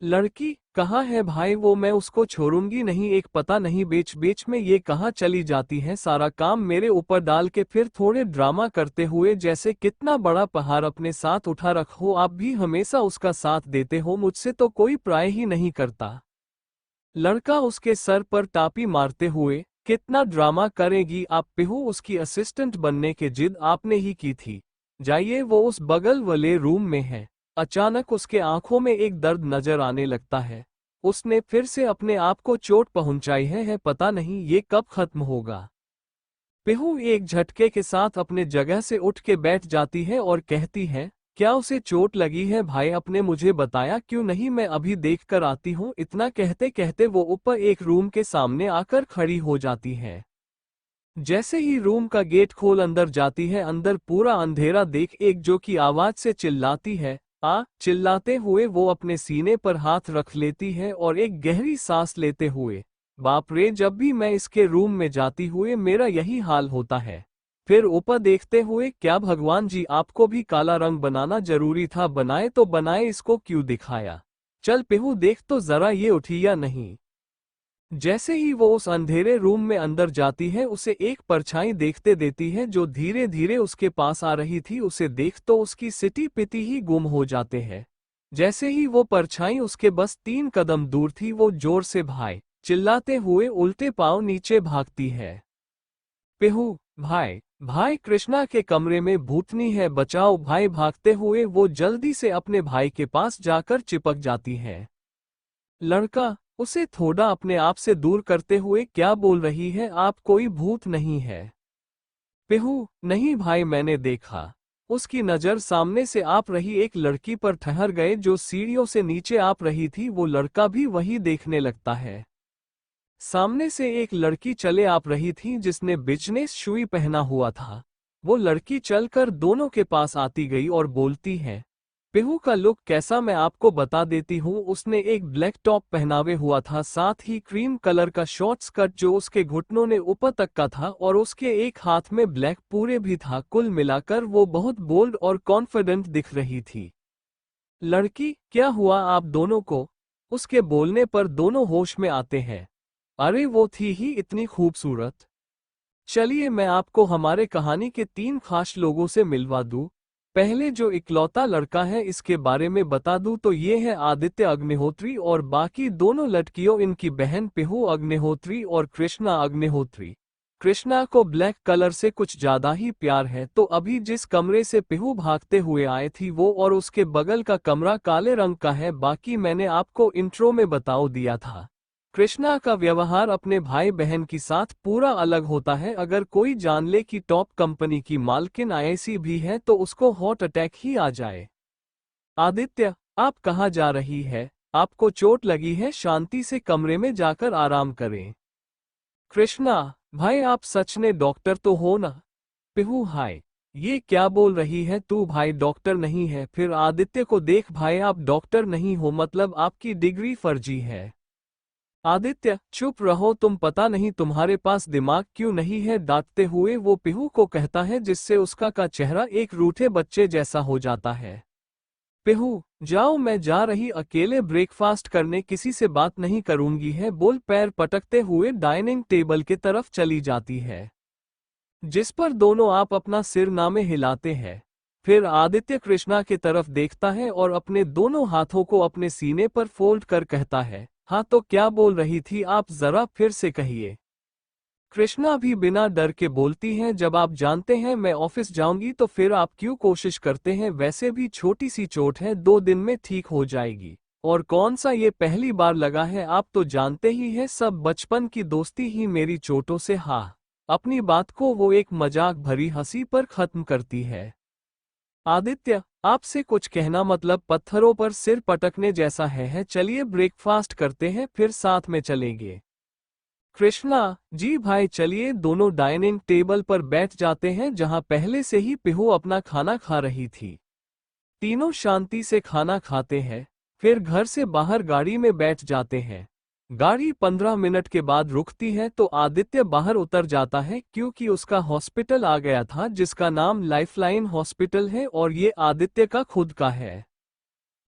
लड़की, कहाँ है भाई वो, मैं उसको छोड़ूंगी नहीं। एक पता नहीं बेच बेच में ये कहाँ चली जाती है, सारा काम मेरे ऊपर डाल के फिर थोड़े ड्रामा करते हुए, जैसे कितना बड़ा पहाड़ अपने साथ उठा रखो। आप भी हमेशा उसका साथ देते हो, मुझसे तो कोई प्राय ही नहीं करता। लड़का उसके सर पर टापी मारते हुए, कितना ड्रामा करेगी आप पिहू, उसकी असिस्टेंट बनने के जिद आपने ही की थी। जाइए, वो उस बगल वाले रूम में है। अचानक उसके आंखों में एक दर्द नजर आने लगता है। उसने फिर से अपने आप को चोट पहुंचाई है, पता नहीं ये कब खत्म होगा। पिहू एक झटके के साथ अपने जगह से उठ के बैठ जाती है और कहती है, क्या उसे चोट लगी है भाई, अपने मुझे बताया क्यों नहीं, मैं अभी देख कर आती हूँ। इतना कहते कहते वो ऊपर एक रूम के सामने आकर खड़ी हो जाती है। जैसे ही रूम का गेट खोल अंदर जाती है, अंदर पूरा अंधेरा देख एक जो की आवाज से चिल्लाती है, चिल्लाते हुए वो अपने सीने पर हाथ रख लेती है और एक गहरी सांस लेते हुए, बाप रे, जब भी मैं इसके रूम में जाती हुए मेरा यही हाल होता है। फिर ऊपर देखते हुए, क्या भगवान जी, आपको भी काला रंग बनाना जरूरी था, बनाए तो बनाए, इसको क्यों दिखाया। चल पिहू देख तो जरा ये उठी या नहीं। जैसे ही वो उस अंधेरे रूम में अंदर जाती है, उसे एक परछाई देखते देती है जो धीरे धीरे उसके पास आ रही थी। उसे देख तो उसकी सिटी पिटी ही गुम हो जाते हैं। जैसे ही वो परछाई उसके बस 3 कदम दूर थी, वो जोर से भाई चिल्लाते हुए उल्टे पांव नीचे भागती है। पिहू, भाई भाई, कृष्णा के कमरे में भूतनी है, बचाओ भाई। भागते हुए वो जल्दी से अपने भाई के पास जाकर चिपक जाती है। लड़का उसे थोड़ा अपने आप से दूर करते हुए, क्या बोल रही है आप, कोई भूत नहीं है। पिहू, नहीं भाई, मैंने देखा। उसकी नजर सामने से आप रही एक लड़की पर ठहर गए जो सीढ़ियों से नीचे आप रही थी। वो लड़का भी वही देखने लगता है। सामने से एक लड़की चले आप रही थी जिसने बिजनेस शूज पहना हुआ था। वो लड़की चलकर दोनों के पास आती गई और बोलती है, पिहू का लुक कैसा मैं आपको बता देती हूँ। उसने एक ब्लैक टॉप पहनावे हुआ था, साथ ही क्रीम कलर का शॉर्ट स्कर्ट जो उसके घुटनों ने ऊपर तक का था, और उसके एक हाथ में ब्लैक पूरे भी था। कुल मिलाकर वो बहुत बोल्ड और कॉन्फिडेंट दिख रही थी। लड़की, क्या हुआ आप दोनों को। उसके बोलने पर दोनों होश में आते हैं। अरे वो थी ही इतनी खूबसूरत। चलिए मैं आपको हमारे कहानी के 3 खास लोगों से मिलवा दूं। पहले जो इकलौता लड़का है इसके बारे में बता दूं तो ये है आदित्य अग्निहोत्री, और बाकी दोनों लड़कियों इनकी बहन पिहू अग्निहोत्री और कृष्णा अग्निहोत्री। कृष्णा को ब्लैक कलर से कुछ ज्यादा ही प्यार है, तो अभी जिस कमरे से पिहू भागते हुए आई थी वो और उसके बगल का कमरा काले रंग का है। बाकी मैंने आपको इंट्रो में बताओ दिया था, कृष्णा का व्यवहार अपने भाई बहन के साथ पूरा अलग होता है। अगर कोई जान ले कि टॉप कंपनी की मालकिन आईआईसी भी है तो उसको हार्ट अटैक ही आ जाए। आदित्य, आप कहाँ जा रही है? आपको चोट लगी है? शांति से कमरे में जाकर आराम करें। कृष्णा, भाई आप सच में डॉक्टर तो हो ना? पिहू, हाय, ये क्या बोल रही है तू? भाई डॉक्टर नहीं है। फिर आदित्य को देख, भाई आप डॉक्टर नहीं हो मतलब आपकी डिग्री फर्जी है। आदित्य, चुप रहो तुम, पता नहीं तुम्हारे पास दिमाग क्यों नहीं है, डांटते हुए वो पिहू को कहता है, जिससे उसका का चेहरा एक रूठे बच्चे जैसा हो जाता है। पिहू, जाओ, मैं जा रही अकेले ब्रेकफास्ट करने, किसी से बात नहीं करूंगी है, बोल पैर पटकते हुए डाइनिंग टेबल की तरफ चली जाती है, जिस पर दोनों आप अपना सिर नामे हिलाते हैं। फिर आदित्य कृष्णा की तरफ देखता है और अपने दोनों हाथों को अपने सीने पर फोल्ड कर कहता है, हाँ तो क्या बोल रही थी आप, जरा फिर से कहिए। कृष्णा भी बिना डर के बोलती हैं, जब आप जानते हैं मैं ऑफिस जाऊंगी तो फिर आप क्यों कोशिश करते हैं, वैसे भी छोटी सी चोट है, 2 दिन में ठीक हो जाएगी। और कौन सा ये पहली बार लगा है, आप तो जानते ही हैं सब बचपन की दोस्ती ही मेरी चोटों से। हाँ, अपनी बात को वो एक मजाक भरी हंसी पर खत्म करती है। आदित्य, आपसे कुछ कहना मतलब पत्थरों पर सिर पटकने जैसा है, चलिए ब्रेकफास्ट करते हैं फिर साथ में चलेंगे। कृष्णा, जी भाई चलिए। दोनों डाइनिंग टेबल पर बैठ जाते हैं जहां पहले से ही पिहू अपना खाना खा रही थी। तीनों शांति से खाना खाते हैं, फिर घर से बाहर गाड़ी में बैठ जाते हैं। गाड़ी 15 मिनट के बाद रुकती है तो आदित्य बाहर उतर जाता है, क्योंकि उसका हॉस्पिटल आ गया था जिसका नाम लाइफलाइन हॉस्पिटल है और ये आदित्य का खुद का है।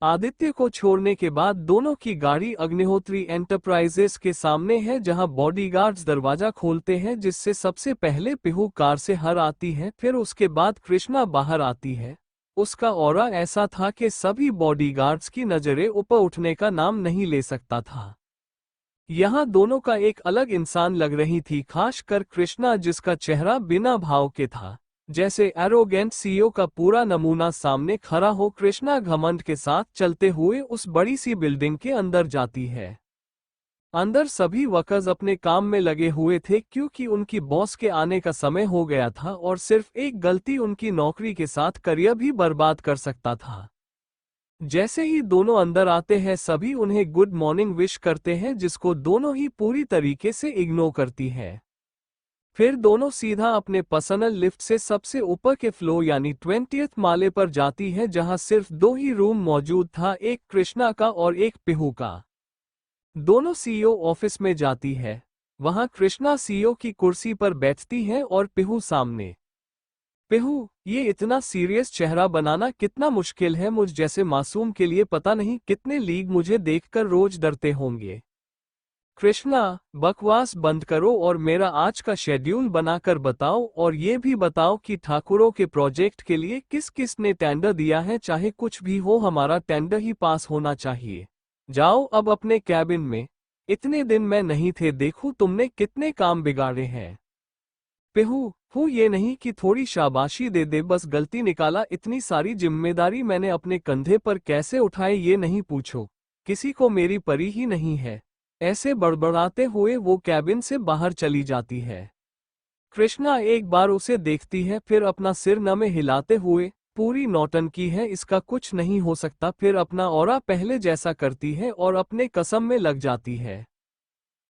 आदित्य को छोड़ने के बाद दोनों की गाड़ी अग्निहोत्री एंटरप्राइजेस के सामने है, जहां बॉडीगार्ड्स दरवाजा खोलते हैं, जिससे सबसे पहले पिहू कार से हर आती है, फिर उसके बाद कृष्णा बाहर आती है। उसका ऑरा ऐसा था कि सभी बॉडीगार्ड्स की नजरें ऊपर उठने का नाम नहीं ले सकता था। यहाँ दोनों का एक अलग इंसान लग रही थी, खासकर कृष्णा जिसका चेहरा बिना भाव के था, जैसे एरोगेंट सीईओ का पूरा नमूना सामने खड़ा हो। कृष्णा घमंड के साथ चलते हुए उस बड़ी सी बिल्डिंग के अंदर जाती है। अंदर सभी वर्कर्स अपने काम में लगे हुए थे, क्योंकि उनकी बॉस के आने का समय हो गया था और सिर्फ एक गलती उनकी नौकरी के साथ करियर भी बर्बाद कर सकता था। जैसे ही दोनों अंदर आते हैं सभी उन्हें गुड मॉर्निंग विश करते हैं, जिसको दोनों ही पूरी तरीके से इग्नोर करती है। फिर दोनों सीधा अपने पर्सनल लिफ्ट से सबसे ऊपर के फ्लोर यानी 20th माले पर जाती है, जहां सिर्फ 2 ही रूम मौजूद था, एक कृष्णा का और एक पिहू का। दोनों सीईओ ऑफिस में जाती है। वहां कृष्णा सीईओ की कुर्सी पर बैठती है और पिहू सामने। पिहू, ये इतना सीरियस चेहरा बनाना कितना मुश्किल है, मुझ जैसे मासूम के लिए पता नहीं कितने लीग मुझे देखकर रोज डरते होंगे। कृष्णा, बकवास बंद करो और मेरा आज का शेड्यूल बनाकर बताओ, और ये भी बताओ कि ठाकुरों के प्रोजेक्ट के लिए किस किस ने टेंडर दिया है, चाहे कुछ भी हो हमारा टेंडर ही पास होना चाहिए। जाओ अब अपने कैबिन में। इतने दिन मैं नहीं थे, देखूं तुमने कितने काम बिगाड़े हैं। पिहू, ये नहीं कि थोड़ी शाबाशी दे दे, बस गलती निकाला, इतनी सारी जिम्मेदारी मैंने अपने कंधे पर कैसे उठाए ये नहीं पूछो, किसी को मेरी परी ही नहीं है। ऐसे बड़बड़ाते हुए वो कैबिन से बाहर चली जाती है। कृष्णा एक बार उसे देखती है, फिर अपना सिर न में हिलाते हुए, पूरी नौटंकी है, इसका कुछ नहीं हो सकता, फिर अपना ऑरा पहले जैसा करती है और अपने कसम में लग जाती है।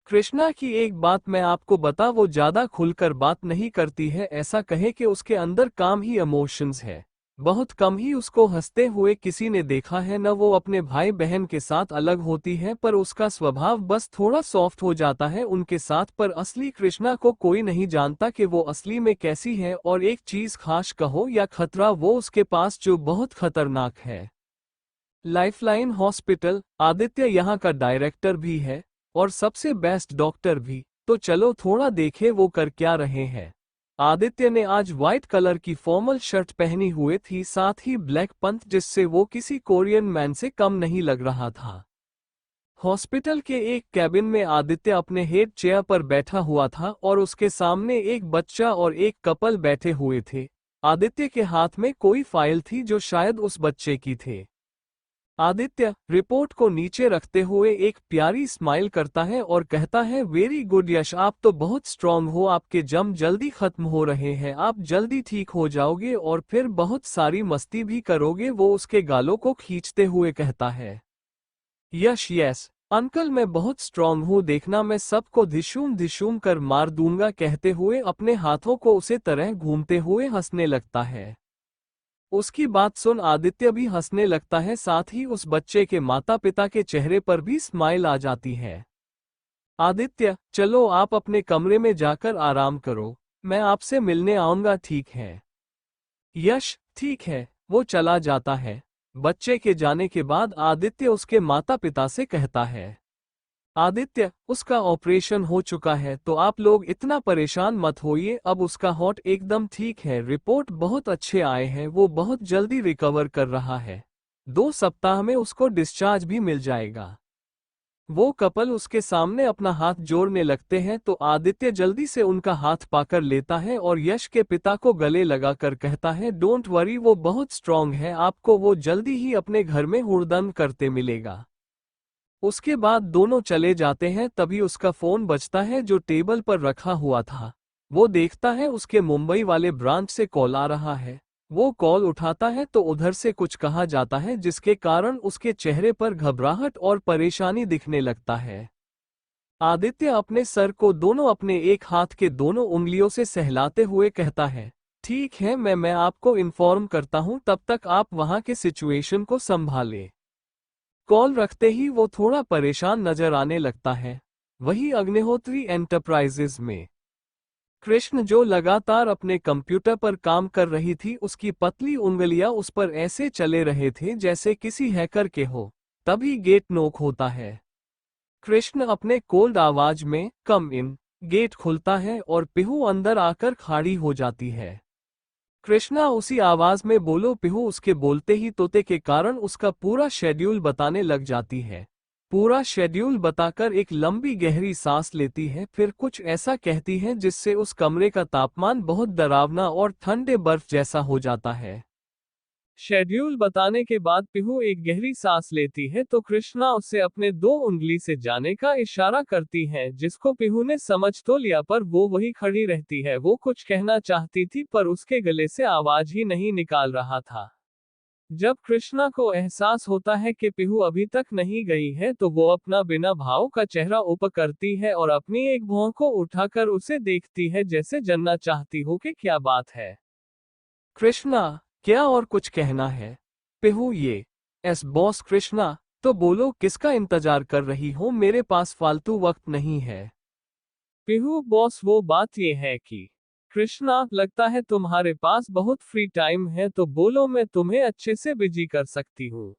कृष्णा की एक बात मैं आपको बता, वो ज्यादा खुलकर बात नहीं करती है, ऐसा कहे कि उसके अंदर काम ही इमोशंस है। बहुत कम ही उसको हंसते हुए किसी ने देखा है, न वो अपने भाई बहन के साथ अलग होती है, पर उसका स्वभाव बस थोड़ा सॉफ्ट हो जाता है उनके साथ, पर असली कृष्णा को कोई नहीं जानता कि वो असली में कैसी है, और एक चीज खास कहो या खतरा वो उसके पास जो बहुत खतरनाक है। लाइफलाइन हॉस्पिटल, आदित्य यहाँ का डायरेक्टर भी है और सबसे बेस्ट डॉक्टर भी, तो चलो थोड़ा देखे वो कर क्या रहे हैं। आदित्य ने आज व्हाइट कलर की फॉर्मल शर्ट पहनी हुई थी, साथ ही ब्लैक पंथ, जिससे वो किसी कोरियन मैन से कम नहीं लग रहा था। हॉस्पिटल के एक कैबिन में आदित्य अपने हेड चेयर पर बैठा हुआ था और उसके सामने एक बच्चा और एक कपल बैठे हुए थे। आदित्य के हाथ में कोई फाइल थी जो शायद उस बच्चे की थे। आदित्य रिपोर्ट को नीचे रखते हुए एक प्यारी स्माइल करता है और कहता है, वेरी गुड यश, आप तो बहुत स्ट्रांग हो, आपके जम जल्दी खत्म हो रहे हैं, आप जल्दी ठीक हो जाओगे और फिर बहुत सारी मस्ती भी करोगे। वो उसके गालों को खींचते हुए कहता है, यश यस अंकल, मैं बहुत स्ट्रांग हूँ, देखना मैं सबको धिशूम धिशूम कर मार दूंगा, कहते हुए अपने हाथों को उसे तरह घूमते हुए हंसने लगता है। उसकी बात सुन आदित्य भी हंसने लगता है, साथ ही उस बच्चे के माता पिता के चेहरे पर भी स्माइल आ जाती है। आदित्य, चलो आप अपने कमरे में जाकर आराम करो, मैं आपसे मिलने आऊंगा, ठीक है? यश, ठीक है। वो चला जाता है। बच्चे के जाने के बाद आदित्य उसके माता पिता से कहता है, आदित्य, उसका ऑपरेशन हो चुका है, तो आप लोग इतना परेशान मत होइए, अब उसका हार्ट एकदम ठीक है, रिपोर्ट बहुत अच्छे आए हैं, वो बहुत जल्दी रिकवर कर रहा है, 2 सप्ताह में उसको डिस्चार्ज भी मिल जाएगा। वो कपल उसके सामने अपना हाथ जोड़ने लगते हैं, तो आदित्य जल्दी से उनका हाथ पाकर लेता है और यश के पिता को गले लगाकर कहता है, डोंट वरी, वो बहुत स्ट्रांग है, आपको वो जल्दी ही अपने घर में हुड़दंग करते मिलेगा। उसके बाद दोनों चले जाते हैं, तभी उसका फोन बजता है जो टेबल पर रखा हुआ था। वो देखता है उसके मुंबई वाले ब्रांच से कॉल आ रहा है। वो कॉल उठाता है तो उधर से कुछ कहा जाता है, जिसके कारण उसके चेहरे पर घबराहट और परेशानी दिखने लगता है। आदित्य अपने सर को दोनों अपने एक हाथ के दोनों उंगलियों से सहलाते हुए कहता है, ठीक है, मैं आपको इन्फॉर्म करता हूं, तब तक आप वहां के सिचुएशन को संभालें। कॉल रखते ही वो थोड़ा परेशान नजर आने लगता है। वही अग्निहोत्री एंटरप्राइजेज में कृष्ण, जो लगातार अपने कंप्यूटर पर काम कर रही थी, उसकी पतली उंगलियां उस पर ऐसे चले रहे थे जैसे किसी हैकर के हो। तभी गेट नॉक होता है। कृष्ण अपने कोल्ड आवाज में, कम इन। गेट खुलता है और पिहू अंदर आकर खड़ी हो जाती है। कृष्णा उसी आवाज में, बोलो पिहू, उसके बोलते ही तोते के कारण उसका पूरा शेड्यूल बताने लग जाती है। पूरा शेड्यूल बताकर एक लंबी गहरी सांस लेती है, फिर कुछ ऐसा कहती है जिससे उस कमरे का तापमान बहुत डरावना और ठंडे बर्फ जैसा हो जाता है। शेड्यूल बताने के बाद पिहू एक गहरी सांस लेती है, तो कृष्णा उससे अपने 2 उंगली से जाने का इशारा करती है, जिसको पिहू ने समझ तो लिया, पर वो वही खड़ी रहती है। वो कुछ कहना चाहती थी पर उसके गले से आवाज ही नहीं निकाल रहा था। जब कृष्णा को एहसास होता है कि पिहू अभी तक नहीं गई है, तो वो अपना बिना भाव का चेहरा ऊपर करती है और अपनी एक भौं को उठाकर उसे देखती है, जैसे जानना चाहती हो कि क्या बात है। कृष्णा, क्या और कुछ कहना है? पिहू, ये एस बॉस कृष्णा, तो बोलो किसका इंतजार कर रही हो, मेरे पास फालतू वक्त नहीं है। पिहू, बॉस, वो बात ये है कि कृष्णा, लगता है तुम्हारे पास बहुत फ्री टाइम है, तो बोलो, मैं तुम्हें अच्छे से बिजी कर सकती हूँ।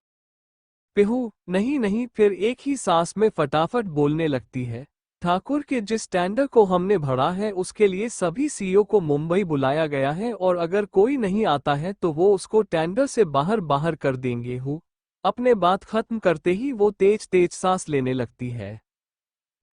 पिहू, नहीं नहीं, फिर एक ही सांस में फटाफट बोलने लगती है। ठाकुर के जिस टेंडर को हमने भरा है, उसके लिए सभी सीईओ को मुंबई बुलाया गया है, और अगर कोई नहीं आता है तो वो उसको टेंडर से बाहर बाहर कर देंगे। हूँ अपने बात खत्म करते ही वो तेज तेज सांस लेने लगती है।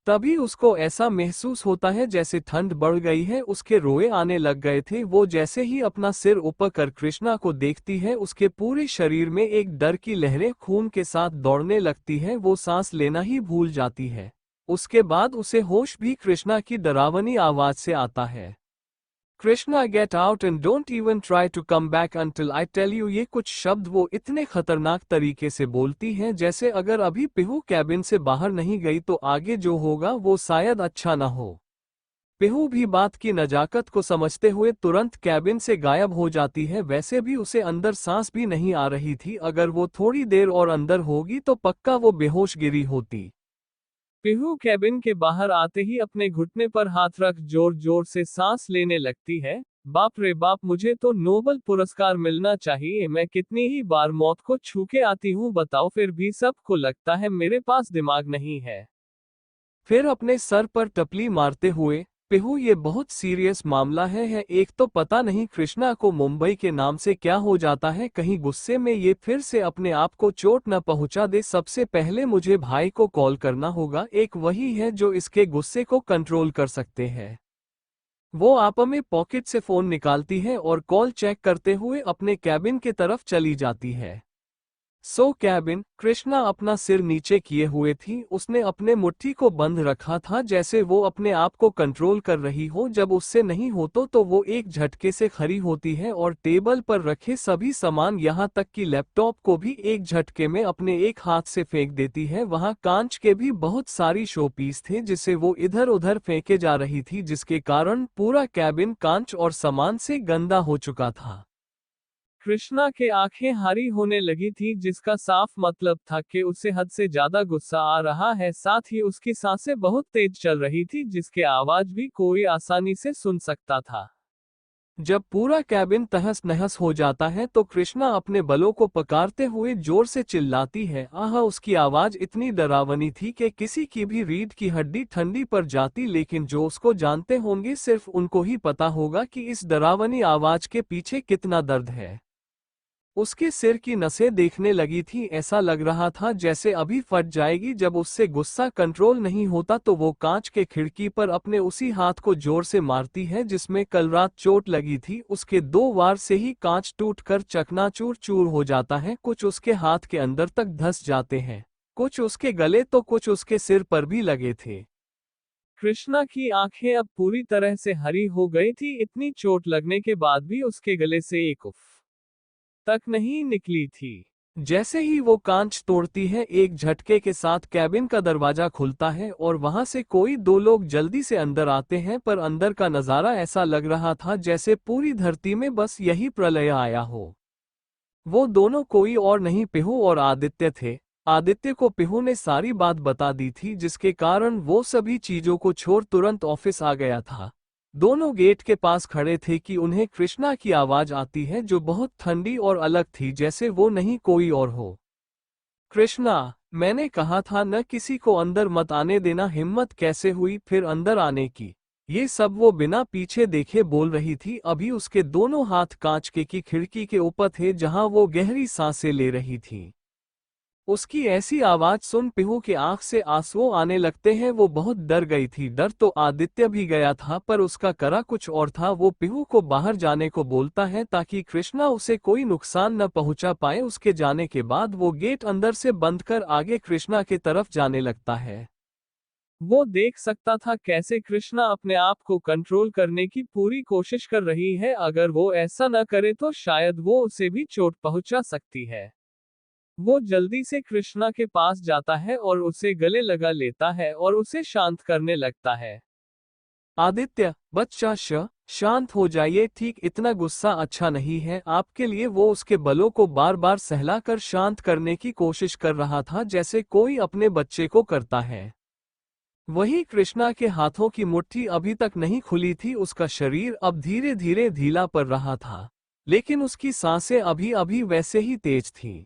तभी उसको ऐसा महसूस होता है जैसे ठंड बढ़ गई है, उसके रोए आने लग गए थे। वो जैसे ही अपना सिर ऊपर कर कृष्णा को देखती है, उसके पूरे शरीर में एक डर की लहरें खून के साथ दौड़ने लगती है। वो सांस लेना ही भूल जाती है। उसके बाद उसे होश भी कृष्णा की डरावनी आवाज से आता है, Krishna, get out and don't even try to come back until I tell you. ये कुछ शब्द वो इतने खतरनाक तरीके से बोलती हैं, जैसे अगर अभी पिहू कैबिन से बाहर नहीं गई तो आगे जो होगा वो शायद अच्छा न हो। पिहू भी बात की नजाकत को समझते हुए तुरंत कैबिन से गायब हो जाती है। वैसे भी उसे अंदर सांस भी नहीं आ रही थी, अगर वो थोड़ी देर और अंदर होगी तो पक्का वो बेहोश गिरी होती। पिहू कैबिन के बाहर आते ही अपने घुटने पर हाथ रख जोर जोर से सांस लेने लगती है। बाप रे बाप, मुझे तो नोबेल पुरस्कार मिलना चाहिए, मैं कितनी ही बार मौत को छू के आती हूँ, बताओ, फिर भी सबको लगता है मेरे पास दिमाग नहीं है। फिर अपने सर पर टपली मारते हुए पिहू ये बहुत सीरियस मामला है। एक तो पता नहीं कृष्णा को मुंबई के नाम से क्या हो जाता है, कहीं गुस्से में ये फिर से अपने आप को चोट न पहुंचा दे। सबसे पहले मुझे भाई को कॉल करना होगा, एक वही है जो इसके गुस्से को कंट्रोल कर सकते हैं। वो आप में पॉकेट से फोन निकालती है और कॉल चेक करते हुए अपने कैबिन की तरफ चली जाती है। कैबिन। कृष्णा अपना सिर नीचे किए हुए थी, उसने अपने मुट्ठी को बंद रखा था जैसे वो अपने आप को कंट्रोल कर रही हो। जब उससे नहीं हो तो वो एक झटके से खड़ी होती है और टेबल पर रखे सभी सामान यहाँ तक कि लैपटॉप को भी एक झटके में अपने एक हाथ से फेंक देती है। वहाँ कांच के भी बहुत सारी शो पीस थे जिसे वो इधर उधर फेंके जा रही थी, जिसके कारण पूरा कैबिन कांच और सामान से गंदा हो चुका था। कृष्णा के आंखें हरी होने लगी थी, जिसका साफ मतलब था कि उसे हद से ज्यादा गुस्सा आ रहा है। साथ ही उसकी सांसें बहुत तेज चल रही थी, जिसके आवाज भी कोई आसानी से सुन सकता था। जब पूरा कैबिन तहस नहस हो जाता है तो कृष्णा अपने बलों को पकारते हुए जोर से चिल्लाती है। आह, उसकी आवाज इतनी डरावनी थी कि किसी की भी रीढ़ की हड्डी ठंडी पर जाती, लेकिन जो उसको जानते होंगे सिर्फ उनको ही पता होगा कि इस डरावनी आवाज के पीछे कितना दर्द है। उसके सिर की नसें देखने लगी थी, ऐसा लग रहा था जैसे अभी फट जाएगी। जब उससे गुस्सा कंट्रोल नहीं होता तो वो कांच के खिड़की पर अपने उसी हाथ को जोर से मारती है जिसमें कल रात चोट लगी थी। उसके 2 वार से ही कांच टूटकर चकनाचूर चूर हो जाता है। कुछ उसके हाथ के अंदर तक धंस जाते हैं, कुछ उसके गले तो कुछ उसके सिर पर भी लगे थे। कृष्णा की आंखें अब पूरी तरह से हरी हो गई थी। इतनी चोट लगने के बाद भी उसके गले से एक उफ तक नहीं निकली थी। जैसे ही वो कांच तोड़ती है, एक झटके के साथ कैबिन का दरवाजा खुलता है और वहां से कोई 2 लोग जल्दी से अंदर आते हैं। पर अंदर का नजारा ऐसा लग रहा था जैसे पूरी धरती में बस यही प्रलय आया हो। वो दोनों कोई और नहीं, पिहू और आदित्य थे। आदित्य को पिहू ने सारी बात बता दी थी, जिसके कारण वो सभी चीजों को छोड़ तुरंत ऑफिस आ गया था। दोनों गेट के पास खड़े थे कि उन्हें कृष्णा की आवाज आती है, जो बहुत ठंडी और अलग थी, जैसे वो नहीं कोई और हो। कृष्णा, मैंने कहा था न किसी को अंदर मत आने देना। हिम्मत कैसे हुई फिर अंदर आने की? ये सब वो बिना पीछे देखे बोल रही थी। अभी उसके दोनों हाथ कांच के की खिड़की के ऊपर थे जहां वो गहरी सांसें ले रही थी। उसकी ऐसी आवाज सुन पिहू की आंख से आंसू आने लगते हैं। वो बहुत डर गई थी। डर तो आदित्य भी गया था, पर उसका करा कुछ और था। वो पिहू को बाहर जाने को बोलता है ताकि कृष्णा उसे कोई नुकसान न पहुंचा पाए। उसके जाने के बाद वो गेट अंदर से बंद कर आगे कृष्णा की तरफ जाने लगता है। वो देख सकता था कैसे कृष्णा अपने आप को कंट्रोल करने की पूरी कोशिश कर रही है। अगर वो ऐसा न करे तो शायद वो उसे भी चोट पहुंचा सकती है। वो जल्दी से कृष्णा के पास जाता है और उसे गले लगा लेता है और उसे शांत करने लगता है। आदित्य, बच्चा शांत हो जाइए, ठीक इतना गुस्सा अच्छा नहीं है आपके लिए। वो उसके बलों को बार बार सहलाकर शांत करने की कोशिश कर रहा था, जैसे कोई अपने बच्चे को करता है। वही कृष्णा के हाथों की मुट्ठी अभी तक नहीं खुली थी। उसका शरीर अब धीरे धीरे ढीला पड़ रहा था, लेकिन उसकी सांसें अभी अभी वैसे ही तेज थीं।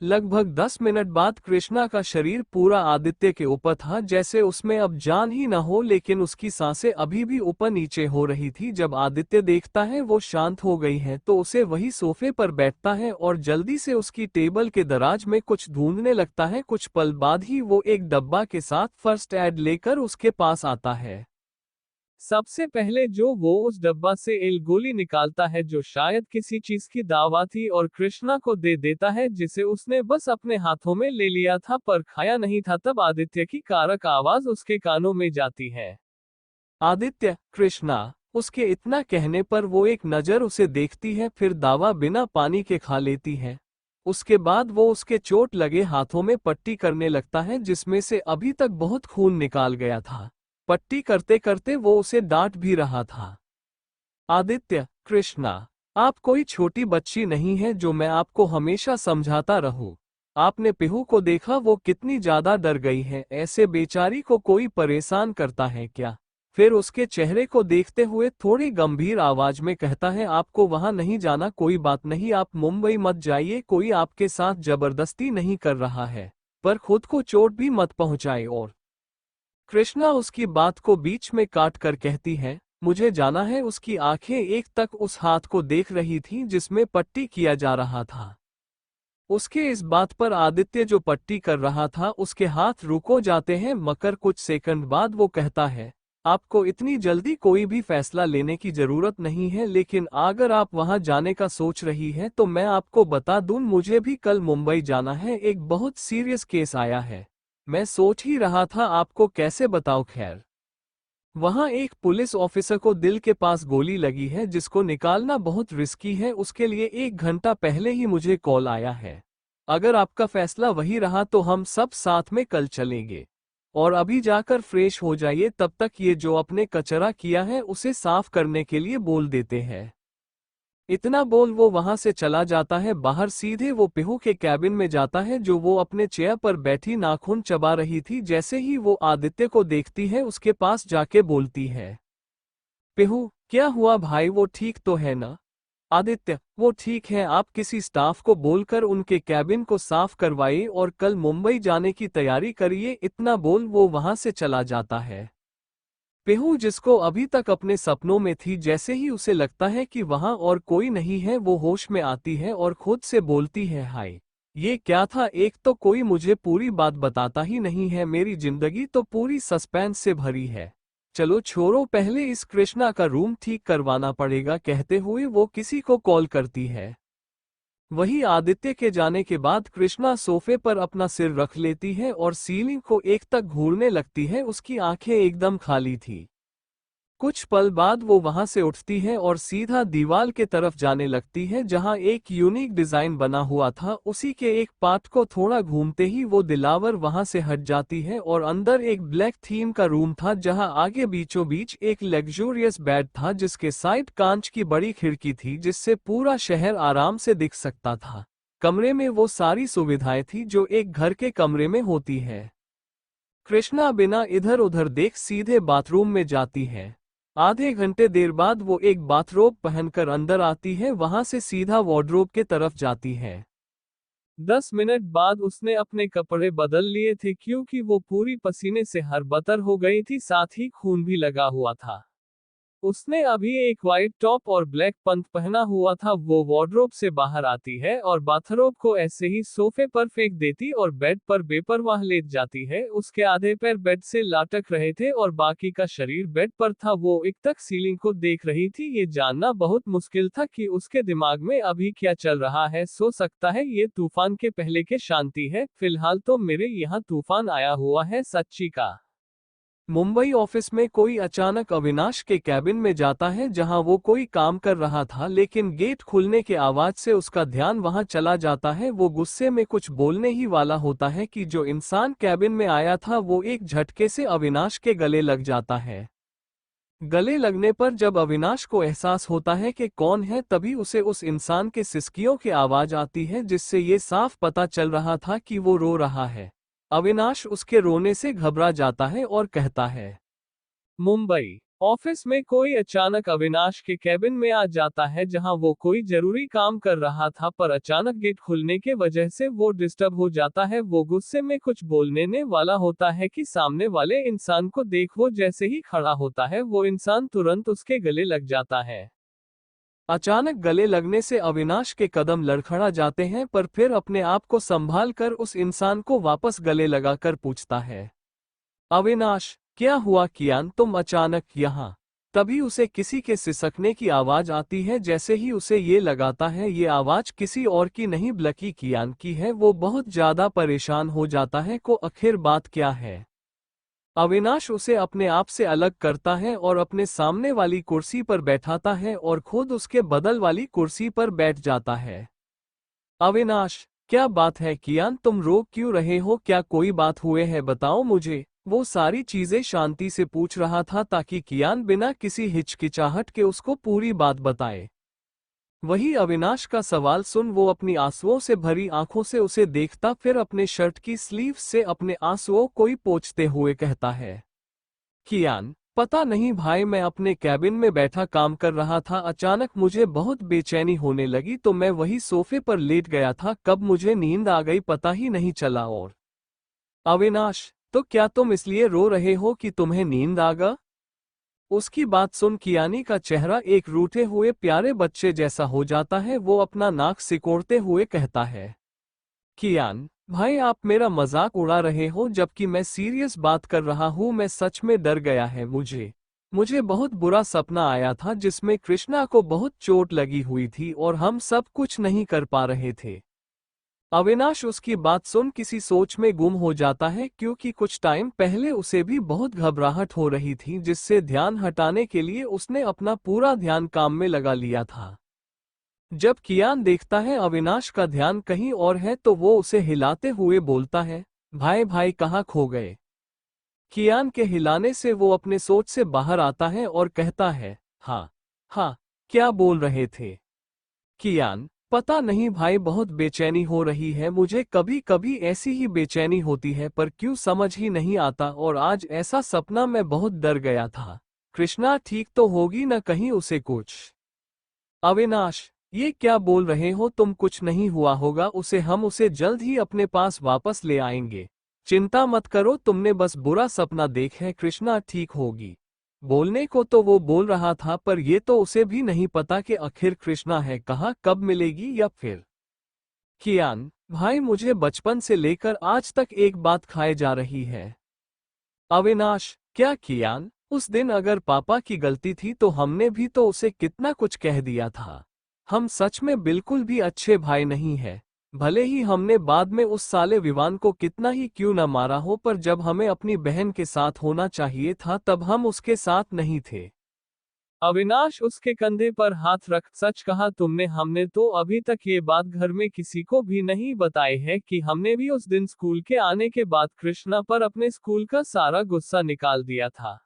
लगभग 10 मिनट बाद कृष्णा का शरीर पूरा आदित्य के ऊपर था, जैसे उसमें अब जान ही न हो, लेकिन उसकी सांसें अभी भी ऊपर नीचे हो रही थी। जब आदित्य देखता है वो शांत हो गई है तो उसे वही सोफे पर बैठता है और जल्दी से उसकी टेबल के दराज में कुछ ढूंढने लगता है। कुछ पल बाद ही वो एक डब्बा के साथ फर्स्ट एड लेकर उसके पास आता है। सबसे पहले जो वो उस डब्बा से एक गोली निकालता है जो शायद किसी चीज की दावा थी और कृष्णा को दे देता है, जिसे उसने बस अपने हाथों में ले लिया था पर खाया नहीं था। तब आदित्य की कारक आवाज उसके कानों में जाती है। आदित्य, कृष्णा। उसके इतना कहने पर वो एक नजर उसे देखती है, फिर दावा बिना पानी के खा लेती है। उसके बाद वो उसके चोट लगे हाथों में पट्टी करने लगता है, जिसमें से अभी तक बहुत खून निकाल गया था। पट्टी करते करते वो उसे डांट भी रहा था। आदित्य, कृष्णा, आप कोई छोटी बच्ची नहीं है जो मैं आपको हमेशा समझाता रहूं। आपने पिहू को देखा, वो कितनी ज्यादा डर गई है। ऐसे बेचारी को कोई परेशान करता है क्या? फिर उसके चेहरे को देखते हुए थोड़ी गंभीर आवाज में कहता है, आपको वहां नहीं जाना। कोई बात नहीं, आप मुंबई मत जाइए। कोई आपके साथ जबरदस्ती नहीं कर रहा है, पर खुद को चोट भी मत पहुंचाए। और कृष्णा उसकी बात को बीच में काट कर कहती है, मुझे जाना है। उसकी आंखें एक तक उस हाथ को देख रही थीं जिसमें पट्टी किया जा रहा था। उसके इस बात पर आदित्य जो पट्टी कर रहा था उसके हाथ रुको जाते हैं, मगर कुछ सेकंड बाद वो कहता है, आपको इतनी जल्दी कोई भी फैसला लेने की जरूरत नहीं है, लेकिन अगर आप वहां जाने का सोच रही हैं तो मैं आपको बता दूं, मुझे भी कल मुंबई जाना है। एक बहुत सीरियस केस आया है। मैं सोच ही रहा था आपको कैसे बताऊं। खैर, वहां एक पुलिस ऑफिसर को दिल के पास गोली लगी है जिसको निकालना बहुत रिस्की है। उसके लिए 1 घंटा पहले ही मुझे कॉल आया है। अगर आपका फैसला वही रहा तो हम सब साथ में कल चलेंगे। और अभी जाकर फ्रेश हो जाइए, तब तक ये जो अपने कचरा किया है उसे साफ करने के लिए बोल देते हैं। इतना बोल वो वहां से चला जाता है बाहर। सीधे वो पीहू के कैबिन में जाता है जो वो अपने चेयर पर बैठी नाखून चबा रही थी। जैसे ही वो आदित्य को देखती है उसके पास जाके बोलती है, पीहू क्या हुआ भाई, वो ठीक तो है ना? आदित्य, वो ठीक है, आप किसी स्टाफ को बोलकर उनके कैबिन को साफ करवाइए और कल मुंबई जाने की तैयारी करिए। इतना बोल वो वहां से चला जाता है। पीहू जिसको अभी तक अपने सपनों में थी, जैसे ही उसे लगता है कि वहां और कोई नहीं है वो होश में आती है और खुद से बोलती है, हाय ये क्या था? एक तो कोई मुझे पूरी बात बताता ही नहीं है, मेरी जिंदगी तो पूरी सस्पेंस से भरी है। चलो छोड़ो, पहले इस कृष्णा का रूम ठीक करवाना पड़ेगा। कहते हुए वो किसी को कॉल करती है। वही आदित्य के जाने के बाद कृष्णा सोफे पर अपना सिर रख लेती है और सीलिंग को एक तक घूरने लगती है। उसकी आंखें एकदम खाली थी। कुछ पल बाद वो वहां से उठती है और सीधा दीवार के तरफ जाने लगती है जहां एक यूनिक डिजाइन बना हुआ था। उसी के एक पार्ट को थोड़ा घूमते ही वो दिलावर वहां से हट जाती है और अंदर एक ब्लैक थीम का रूम था जहां आगे बीचों बीच एक लग्जूरियस बेड था जिसके साइड कांच की बड़ी खिड़की थी जिससे पूरा शहर आराम से दिख सकता था। कमरे में वो सारी सुविधाएं थी जो एक घर के कमरे में होती है। कृष्णा बिना इधर उधर देख सीधे बाथरूम में जाती है। आधे घंटे देर बाद वो एक बाथरोब पहनकर अंदर आती है, वहां से सीधा वार्डरोब के तरफ जाती है। 10 मिनट बाद उसने अपने कपड़े बदल लिए थे क्योंकि वो पूरी पसीने से हरबतर हो गई थी, साथ ही खून भी लगा हुआ था। उसने अभी एक व्हाइट टॉप और ब्लैक पैंट पहना हुआ था। वो वार्डरोब से बाहर आती है और बाथरोब को ऐसे ही सोफे पर फेंक देती और बेड पर बेपरवाह लेट जाती है। उसके आधे पैर बेड से लटक रहे थे और बाकी का शरीर बेड पर था। वो एक तक सीलिंग को देख रही थी। ये जानना बहुत मुश्किल था कि उसके दिमाग में अभी क्या चल रहा है। सो सकता है ये तूफान के पहले के शांति है, फिलहाल तो मेरे यहाँ तूफान आया हुआ है सच्ची का। मुंबई ऑफिस में कोई अचानक अविनाश के कैबिन में जाता है जहां वो कोई काम कर रहा था, लेकिन गेट खुलने के आवाज से उसका ध्यान वहां चला जाता है। वो गुस्से में कुछ बोलने ही वाला होता है कि जो इंसान कैबिन में आया था वो एक झटके से अविनाश के गले लग जाता है। गले लगने पर जब अविनाश को एहसास होता है कि कौन है, तभी उसे उस इंसान के सिसकियों की आवाज आती है जिससे ये साफ पता चल रहा था कि वो रो रहा है। अविनाश उसके रोने से घबरा जाता है और कहता है, मुंबई ऑफिस में कोई अचानक अविनाश के कैबिन में आ जाता है जहां वो कोई जरूरी काम कर रहा था, पर अचानक गेट खुलने के वजह से वो डिस्टर्ब हो जाता है। वो गुस्से में कुछ बोलने वाला होता है कि सामने वाले इंसान को देख। वो जैसे ही खड़ा होता है वो इंसान तुरंत उसके गले लग जाता है। अचानक गले लगने से अविनाश के कदम लड़खड़ा जाते हैं, पर फिर अपने आप को संभाल कर उस इंसान को वापस गले लगाकर पूछता है, अविनाश क्या हुआ कियान, तुम अचानक यहाँ? तभी उसे किसी के सिसकने की आवाज आती है। जैसे ही उसे ये लगाता है ये आवाज किसी और की नहीं बल्कि कियान की है। वो बहुत ज्यादा परेशान हो जाता है को आखिर बात क्या है। अविनाश उसे अपने आप से अलग करता है और अपने सामने वाली कुर्सी पर बैठाता है और खुद उसके बगल वाली कुर्सी पर बैठ जाता है। अविनाश क्या बात है कियान, तुम रो क्यों रहे हो? क्या कोई बात हुए है, बताओ मुझे। वो सारी चीजें शांति से पूछ रहा था ताकि कियान बिना किसी हिचकिचाहट के उसको पूरी बात बताए। वही अविनाश का सवाल सुन वो अपनी आंसुओं से भरी आंखों से उसे देखता, फिर अपने शर्ट की स्लीव से अपने आंसुओं को ही पोंछते हुए कहता है, कियान पता नहीं भाई, मैं अपने कैबिन में बैठा काम कर रहा था, अचानक मुझे बहुत बेचैनी होने लगी तो मैं वही सोफे पर लेट गया था। कब मुझे नींद आ गई पता ही नहीं चला। और अविनाश तो क्या तुम इसलिए रो रहे हो कि तुम्हें नींद आ गई? उसकी बात सुन कियानी का चेहरा एक रूठे हुए प्यारे बच्चे जैसा हो जाता है। वो अपना नाक सिकोड़ते हुए कहता है, कियान भाई, आप मेरा मजाक उड़ा रहे हो जबकि मैं सीरियस बात कर रहा हूँ। मैं सच में डर गया है। मुझे बहुत बुरा सपना आया था जिसमें कृष्णा को बहुत चोट लगी हुई थी और हम सब कुछ नहीं कर पा रहे थे। अविनाश उसकी बात सुन किसी सोच में गुम हो जाता है, क्योंकि कुछ टाइम पहले उसे भी बहुत घबराहट हो रही थी, जिससे ध्यान हटाने के लिए उसने अपना पूरा ध्यान काम में लगा लिया था। जब कियान देखता है अविनाश का ध्यान कहीं और है तो वो उसे हिलाते हुए बोलता है, भाई भाई कहाँ खो गए? कियान के हिलाने से वो अपने सोच से बाहर आता है और कहता है, हाँ हाँ, क्या बोल रहे थे? कियान, पता नहीं भाई, बहुत बेचैनी हो रही है मुझे। कभी कभी ऐसी ही बेचैनी होती है पर क्यों समझ ही नहीं आता, और आज ऐसा सपना मैं बहुत डर गया था। कृष्णा ठीक तो होगी न, कहीं उसे कुछ? अविनाश, ये क्या बोल रहे हो तुम? कुछ नहीं हुआ होगा उसे, हम उसे जल्द ही अपने पास वापस ले आएंगे। चिंता मत करो, तुमने बस बुरा सपना देखा है। कृष्णा ठीक होगी। बोलने को तो वो बोल रहा था पर ये तो उसे भी नहीं पता कि आखिर कृष्णा है कहाँ, कब मिलेगी या फिर। कियान भाई, मुझे बचपन से लेकर आज तक एक बात खाए जा रही है। अविनाश, क्या कियान? उस दिन अगर पापा की गलती थी तो हमने भी तो उसे कितना कुछ कह दिया था। हम सच में बिल्कुल भी अच्छे भाई नहीं है। भले ही हमने बाद में उस साले विवान को कितना ही क्यों न मारा हो, पर जब हमें अपनी बहन के साथ होना चाहिए था तब हम उसके साथ नहीं थे। अविनाश उसके कंधे पर हाथ रख, सच कहा तुमने। हमने तो अभी तक ये बात घर में किसी को भी नहीं बताई है कि हमने भी उस दिन स्कूल के आने के बाद कृष्णा पर अपने स्कूल का सारा गुस्सा निकाल दिया था।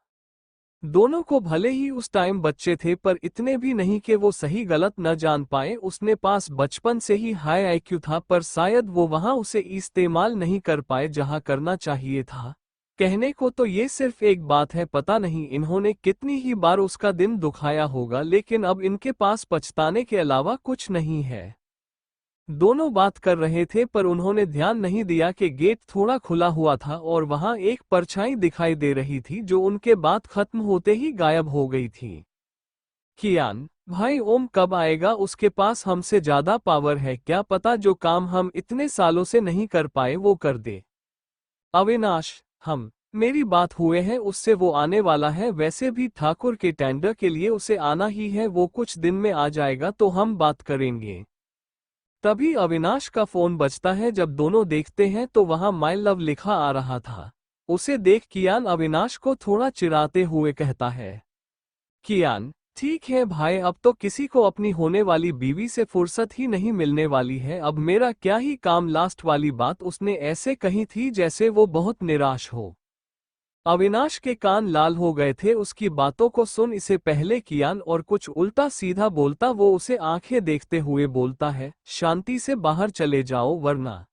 दोनों को भले ही उस टाइम बच्चे थे पर इतने भी नहीं कि वो सही गलत न जान पाए। उसने पास बचपन से ही हाई आईक्यू था पर शायद वो वहां उसे इस्तेमाल नहीं कर पाए जहां करना चाहिए था। कहने को तो ये सिर्फ एक बात है, पता नहीं इन्होंने कितनी ही बार उसका दिन दुखाया होगा, लेकिन अब इनके पास पछताने के अलावा कुछ नहीं है। दोनों बात कर रहे थे पर उन्होंने ध्यान नहीं दिया कि गेट थोड़ा खुला हुआ था और वहां एक परछाई दिखाई दे रही थी जो उनके बात खत्म होते ही गायब हो गई थी। कियान भाई, ओम कब आएगा? उसके पास हमसे ज्यादा पावर है, क्या पता जो काम हम इतने सालों से नहीं कर पाए वो कर दे। अविनाश, हम मेरी बात हुए हैं उससे, वो आने वाला है। वैसे भी ठाकुर के टेंडर के लिए उसे आना ही है, वो कुछ दिन में आ जाएगा तो हम बात करेंगे। तभी अविनाश का फोन बजता है। जब दोनों देखते हैं तो वहां माय लव लिखा आ रहा था। उसे देख कियान अविनाश को थोड़ा चिढ़ाते हुए कहता है, कियान ठीक है भाई, अब तो किसी को अपनी होने वाली बीवी से फुर्सत ही नहीं मिलने वाली है, अब मेरा क्या ही काम। लास्ट वाली बात उसने ऐसे कही थी जैसे वो बहुत निराश हो। अविनाश के कान लाल हो गए थे उसकी बातों को सुन। इसे पहले कियान और कुछ उल्टा सीधा बोलता वो उसे आंखें देखते हुए बोलता है, शांति से बाहर चले जाओ वरना।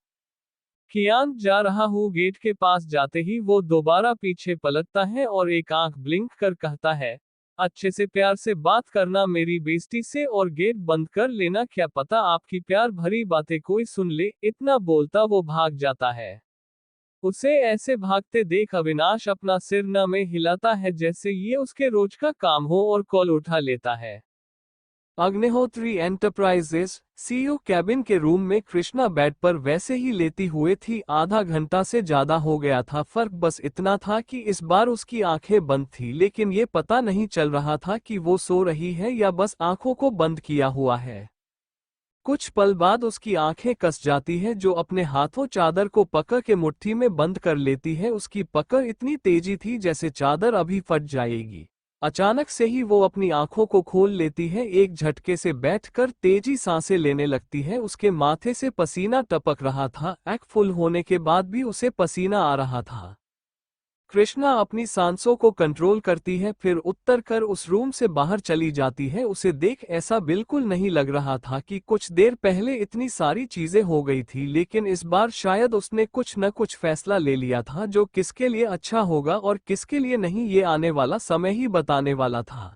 कियान जा रहा हूँ। गेट के पास जाते ही वो दोबारा पीछे पलटता है और एक आंख ब्लिंक कर कहता है, अच्छे से प्यार से बात करना मेरी बेइज्जती से, और गेट बंद कर लेना, क्या पता आपकी प्यार भरी बातें कोई सुन ले। इतना बोलता वो भाग जाता है। उसे ऐसे भागते देख अविनाश अपना सिर न में हिलाता है जैसे ये उसके रोज का काम हो और कॉल उठा लेता है। अग्निहोत्री एंटरप्राइजेस सीईओ कैबिन के रूम में कृष्णा बेड पर वैसे ही लेती हुए थी। आधा घंटा से ज्यादा हो गया था। फर्क बस इतना था कि इस बार उसकी आंखें बंद थी, लेकिन ये पता नहीं चल रहा था कि वो सो रही है या बस आंखों को बंद किया हुआ है। कुछ पल बाद उसकी आंखें कस जाती है, जो अपने हाथों चादर को पकड़ के मुट्ठी में बंद कर लेती है। उसकी पकड़ इतनी तेजी थी जैसे चादर अभी फट जाएगी। अचानक से ही वो अपनी आंखों को खोल लेती है। एक झटके से बैठकर तेजी सांसें लेने लगती है। उसके माथे से पसीना टपक रहा था। आंख फुल होने के बाद भी उसे पसीना आ रहा था। कृष्णा अपनी सांसों को कंट्रोल करती है, फिर उत्तर कर उस रूम से बाहर चली जाती है। उसे देख ऐसा बिल्कुल नहीं लग रहा था कि कुछ देर पहले इतनी सारी चीजें हो गई थी, लेकिन इस बार शायद उसने कुछ न कुछ फैसला ले लिया था जो किसके लिए अच्छा होगा और किसके लिए नहीं, ये आने वाला समय ही बताने वाला था।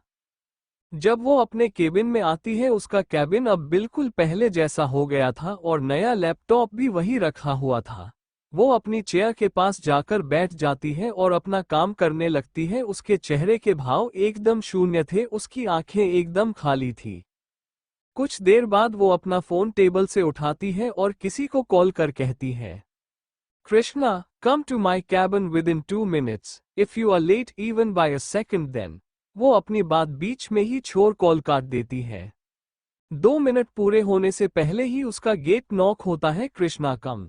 जब वो अपने केबिन में आती है उसका केबिन अब बिल्कुल पहले जैसा हो गया था और नया लैपटॉप भी वही रखा हुआ था। वो अपनी चेयर के पास जाकर बैठ जाती है और अपना काम करने लगती है। उसके चेहरे के भाव एकदम शून्य थे, उसकी आंखें एकदम खाली थी। कुछ देर बाद वो अपना फोन टेबल से उठाती है और किसी को कॉल कर कहती है, Krishna, come to my cabin within 2 minutes, if you are late even by a second then. वो अपनी बात बीच में ही छोड़ कॉल काट देती है। 2 मिनट पूरे होने से पहले ही उसका गेट नॉक होता है। कृष्णा कम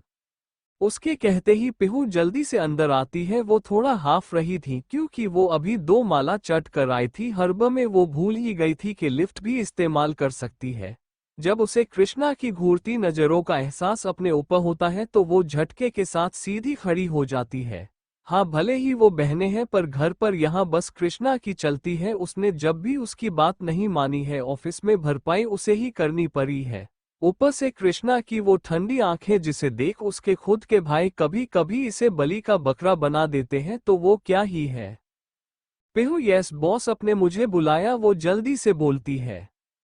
उसके कहते ही पीहू जल्दी से अंदर आती है। वो थोड़ा हाफ रही थी क्योंकि वो अभी 2 माला चढ़ कर आई थी। हड़बड़ी में वो भूल ही गई थी कि लिफ्ट भी इस्तेमाल कर सकती है। जब उसे कृष्णा की घूरती नजरों का एहसास अपने ऊपर होता है तो वो झटके के साथ सीधी खड़ी हो जाती है। हाँ, भले ही वो बहनें हैं पर घर पर यहाँ बस कृष्णा की चलती है। उसने जब भी उसकी बात नहीं मानी है, ऑफिस में भरपाई उसे ही करनी पड़ी है। ऊपर से कृष्णा की वो ठंडी आंखें जिसे देख उसके खुद के भाई कभी कभी इसे बलि का बकरा बना देते हैं, तो वो क्या ही है। पेहू, यस बॉस, अपने मुझे बुलाया, वो जल्दी से बोलती है।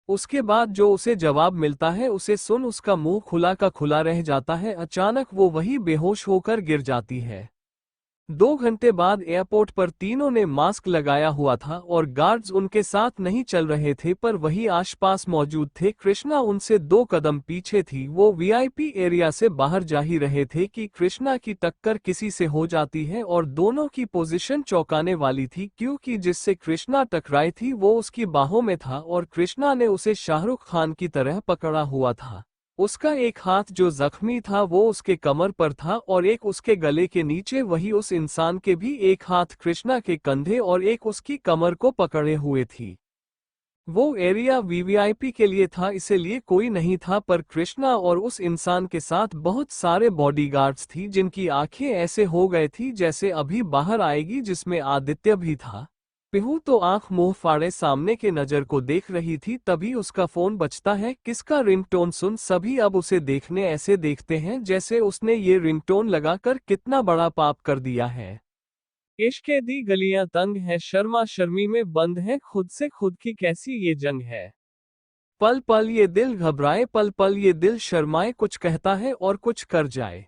उसके बाद जो उसे जवाब मिलता है उसे सुन उसका मुंह खुला का खुला रह जाता है। अचानक वो वही बेहोश होकर गिर जाती है। 2 घंटे बाद एयरपोर्ट पर तीनों ने मास्क लगाया हुआ था और गार्ड्स उनके साथ नहीं चल रहे थे पर वही आसपास मौजूद थे। कृष्णा उनसे 2 कदम पीछे थी। वो वीआईपी एरिया से बाहर जा ही रहे थे कि कृष्णा की टक्कर किसी से हो जाती है और दोनों की पोजीशन चौंकाने वाली थी क्योंकि जिससे कृष्णा टकराई थी वो उसकी बाहों में था और कृष्णा ने उसे शाहरुख खान की तरह पकड़ा हुआ था। उसका एक हाथ जो जख्मी था वो उसके कमर पर था और एक उसके गले के नीचे। वही उस इंसान के भी एक हाथ कृष्णा के कंधे और एक उसकी कमर को पकड़े हुए थी। वो एरिया वीवीआईपी के लिए था, इसलिए कोई नहीं था, पर कृष्णा और उस इंसान के साथ बहुत सारे बॉडीगार्ड्स थी जिनकी आंखें ऐसे हो गए थी जैसे अभी बाहर आएगी, जिसमें आदित्य भी था। पिहू तो आंख मुंह फाड़े सामने के नजर को देख रही थी। तभी उसका फोन बजता है। किसका रिंगटोन सुन सभी अब उसे देखने ऐसे देखते हैं जैसे उसने ये रिंगटोन लगाकर कितना बड़ा पाप कर दिया है। इश्क दी गलियां तंग है, शर्मा शर्मी में बंद है, खुद से खुद की कैसी ये जंग है। पल पल ये दिल घबराए, पल पल ये दिल शर्माए, कुछ कहता है और कुछ कर जाए।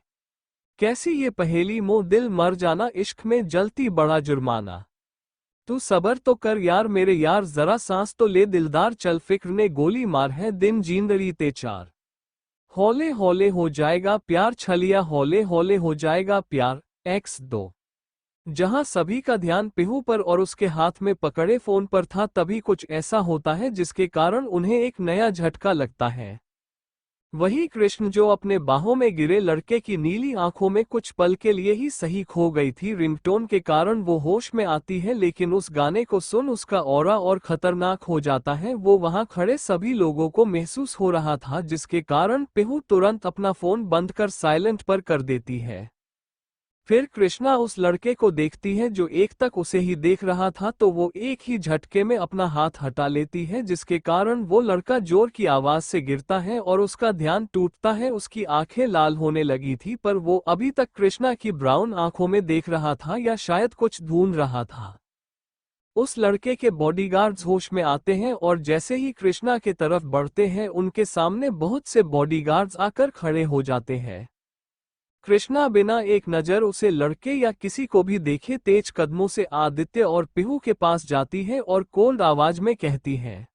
कैसी ये पहेली, मोह दिल मर जाना, इश्क में जलती बड़ा जुर्माना। तू सबर तो कर यार मेरे यार, जरा सांस तो ले दिलदार, चल फिक्र ने गोली मार है, दिन जींदड़ी ते चार। हौले हौले हो जाएगा प्यार छलिया, हौले हौले हो जाएगा प्यार। X2। जहां सभी का ध्यान पिहू पर और उसके हाथ में पकड़े फोन पर था, तभी कुछ ऐसा होता है जिसके कारण उन्हें एक नया झटका लगता है। वही कृष्ण जो अपने बाहों में गिरे लड़के की नीली आंखों में कुछ पल के लिए ही सही खो गई थी। रिंगटोन के कारण वो होश में आती है, लेकिन उस गाने को सुन उसका ऑरा और खतरनाक हो जाता है। वो वहां खड़े सभी लोगों को महसूस हो रहा था, जिसके कारण पिहू तुरंत अपना फोन बंद कर साइलेंट पर कर देती है। फिर कृष्णा उस लड़के को देखती है जो एक तक उसे ही देख रहा था, तो वो एक ही झटके में अपना हाथ हटा लेती है, जिसके कारण वो लड़का जोर की आवाज से गिरता है और उसका ध्यान टूटता है। उसकी आंखें लाल होने लगी थी पर वो अभी तक कृष्णा की ब्राउन आंखों में देख रहा था या शायद कुछ ढूंढ रहा था। उस लड़के के बॉडीगार्ड्स होश में आते हैं और जैसे ही कृष्णा के तरफ बढ़ते हैं उनके सामने बहुत से बॉडीगार्ड्स आकर खड़े हो जाते हैं। कृष्णा बिना एक नजर उसे लड़के या किसी को भी देखे तेज कदमों से आदित्य और पिहू के पास जाती है और कोल्ड आवाज में कहती है,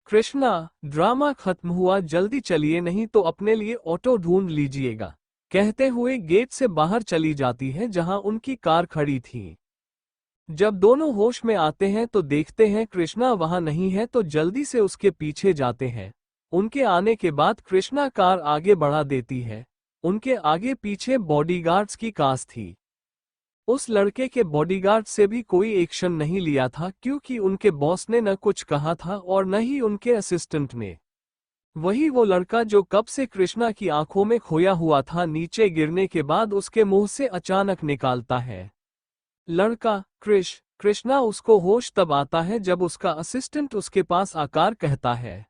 कृष्णा, ड्रामा खत्म हुआ, जल्दी चलिए नहीं तो अपने लिए ऑटो ढूंढ लीजिएगा। कहते हुए गेट से बाहर चली जाती है जहां उनकी कार खड़ी थी। जब दोनों होश में आते हैं तो देखते हैं कृष्णा वहां नहीं है, तो जल्दी से उसके पीछे जाते हैं। उनके आने के बाद कृष्णा कार आगे बढ़ा देती है। उनके आगे पीछे बॉडीगार्ड्स की कास थी। उस लड़के के बॉडीगार्ड से भी कोई एक्शन नहीं लिया था क्योंकि उनके बॉस ने न कुछ कहा था और न ही उनके असिस्टेंट ने। वही वो लड़का जो कब से कृष्णा की आंखों में खोया हुआ था, नीचे गिरने के बाद उसके मुंह से अचानक निकालता है, लड़का कृष्णा। उसको होश तब आता है जब उसका असिस्टेंट उसके पास आकर कहता है,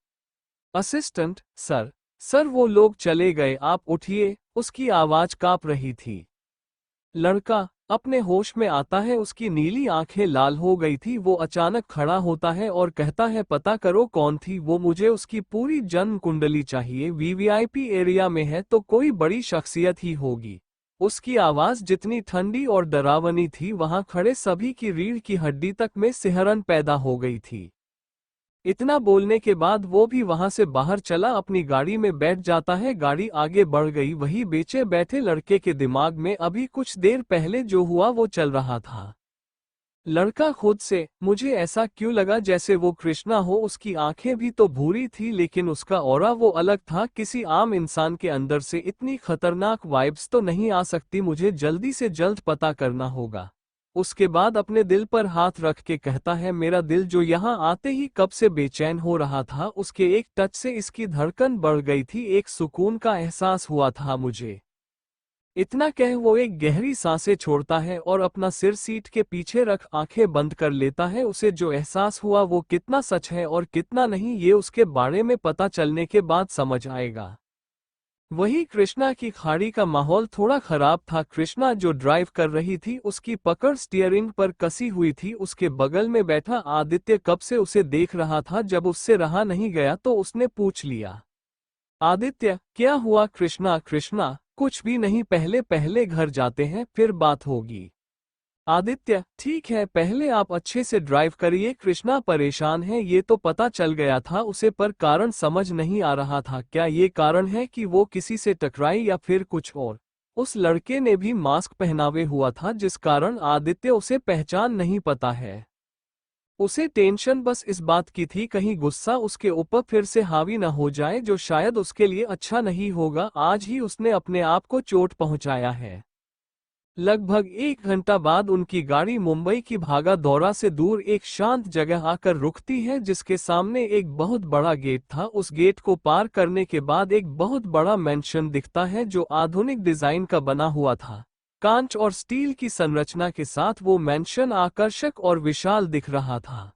असिस्टेंट सर, सर वो लोग चले गए, आप उठिए। उसकी आवाज कांप रही थी। लड़का अपने होश में आता है, उसकी नीली आंखें लाल हो गई थी। वो अचानक खड़ा होता है और कहता है, पता करो कौन थी वो, मुझे उसकी पूरी जन्म कुंडली चाहिए। वीवीआईपी एरिया में है तो कोई बड़ी शख्सियत ही होगी। उसकी आवाज जितनी ठंडी और डरावनी थी, वहां खड़े सभी की रीढ़ की हड्डी तक में सिहरन पैदा हो गई थी। इतना बोलने के बाद वो भी वहां से बाहर चला, अपनी गाड़ी में बैठ जाता है। गाड़ी आगे बढ़ गई। वही बेचे बैठे लड़के के दिमाग में अभी कुछ देर पहले जो हुआ वो चल रहा था। लड़का खुद से, मुझे ऐसा क्यों लगा जैसे वो कृष्णा हो। उसकी आंखें भी तो भूरी थी, लेकिन उसका ऑरा वो अलग था। किसी आम इंसान के अंदर से इतनी खतरनाक वाइब्स तो नहीं आ सकती। मुझे जल्दी से जल्द पता करना होगा। उसके बाद अपने दिल पर हाथ रख के कहता है, मेरा दिल जो यहाँ आते ही कब से बेचैन हो रहा था, उसके एक टच से इसकी धड़कन बढ़ गई थी। एक सुकून का एहसास हुआ था मुझे। इतना कह वो एक गहरी सांसें छोड़ता है और अपना सिर सीट के पीछे रख आंखें बंद कर लेता है। उसे जो एहसास हुआ वो कितना सच है और कितना नहीं, ये उसके बारे में पता चलने के बाद समझ आएगा। वही कृष्णा की खाड़ी का माहौल थोड़ा खराब था। कृष्णा जो ड्राइव कर रही थी, उसकी पकड़ स्टीयरिंग पर कसी हुई थी। उसके बगल में बैठा आदित्य कब से उसे देख रहा था। जब उससे रहा नहीं गया तो उसने पूछ लिया, आदित्य क्या हुआ? कृष्णा, कृष्णा कुछ भी नहीं, पहले पहले घर जाते हैं फिर बात होगी। आदित्य ठीक है, पहले आप अच्छे से ड्राइव करिए। कृष्णा परेशान है ये तो पता चल गया था उसे, पर कारण समझ नहीं आ रहा था। क्या ये कारण है कि वो किसी से टकराई या फिर कुछ और? उस लड़के ने भी मास्क पहनावे हुआ था, जिस कारण आदित्य उसे पहचान नहीं पता है। उसे टेंशन बस इस बात की थी कहीं गुस्सा उसके ऊपर फिर से हावी न हो जाए, जो शायद उसके लिए अच्छा नहीं होगा। आज ही उसने अपने आप को चोट पहुंचाया है। लगभग 1 घंटा बाद उनकी गाड़ी मुंबई की भागा दौरा से दूर एक शांत जगह आकर रुकती है, जिसके सामने एक बहुत बड़ा गेट था। उस गेट को पार करने के बाद एक बहुत बड़ा मेंशन दिखता है, जो आधुनिक डिजाइन का बना हुआ था। कांच और स्टील की संरचना के साथ वो मेंशन आकर्षक और विशाल दिख रहा था।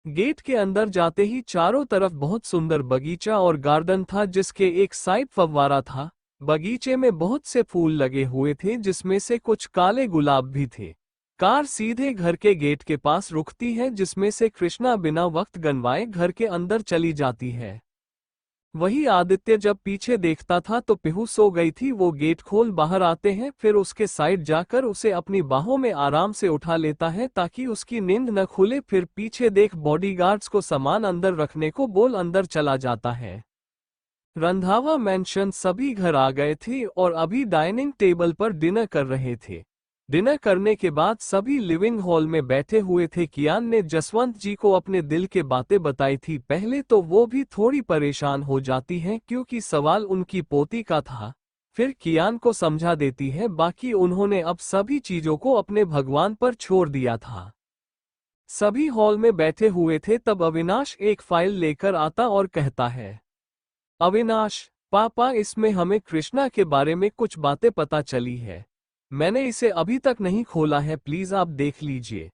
गेट के अंदर जाते ही चारों तरफ बहुत सुंदर बगीचा और गार्डन था, जिसके एक साइड फव्वारा था। बगीचे में बहुत से फूल लगे हुए थे, जिसमें से कुछ काले गुलाब भी थे। कार सीधे घर के गेट के पास रुकती है, जिसमें से कृष्णा बिना वक्त गंवाए घर के अंदर चली जाती है। वही आदित्य जब पीछे देखता था तो पिहू सो गई थी। वो गेट खोल बाहर आते हैं, फिर उसके साइड जाकर उसे अपनी बाहों में आराम से उठा लेता है ताकि उसकी नींद न खुले। फिर पीछे देख बॉडीगार्ड्स को सामान अंदर रखने को बोल अंदर चला जाता है। रंधावा मेंशन सभी घर आ गए थे और अभी डाइनिंग टेबल पर डिनर कर रहे थे। डिनर करने के बाद सभी लिविंग हॉल में बैठे हुए थे। कियान ने जसवंत जी को अपने दिल के बातें बताई थी। पहले तो वो भी थोड़ी परेशान हो जाती हैं, क्योंकि सवाल उनकी पोती का था। फिर कियान को समझा देती है। बाकी उन्होंने अब सभी चीजों को अपने भगवान पर छोड़ दिया था। सभी हॉल में बैठे हुए थे, तब अविनाश एक फाइल लेकर आता और कहता है, अविनाश पापा, इसमें हमें कृष्णा के बारे में कुछ बातें पता चली है। मैंने इसे अभी तक नहीं खोला है, प्लीज आप देख लीजिए।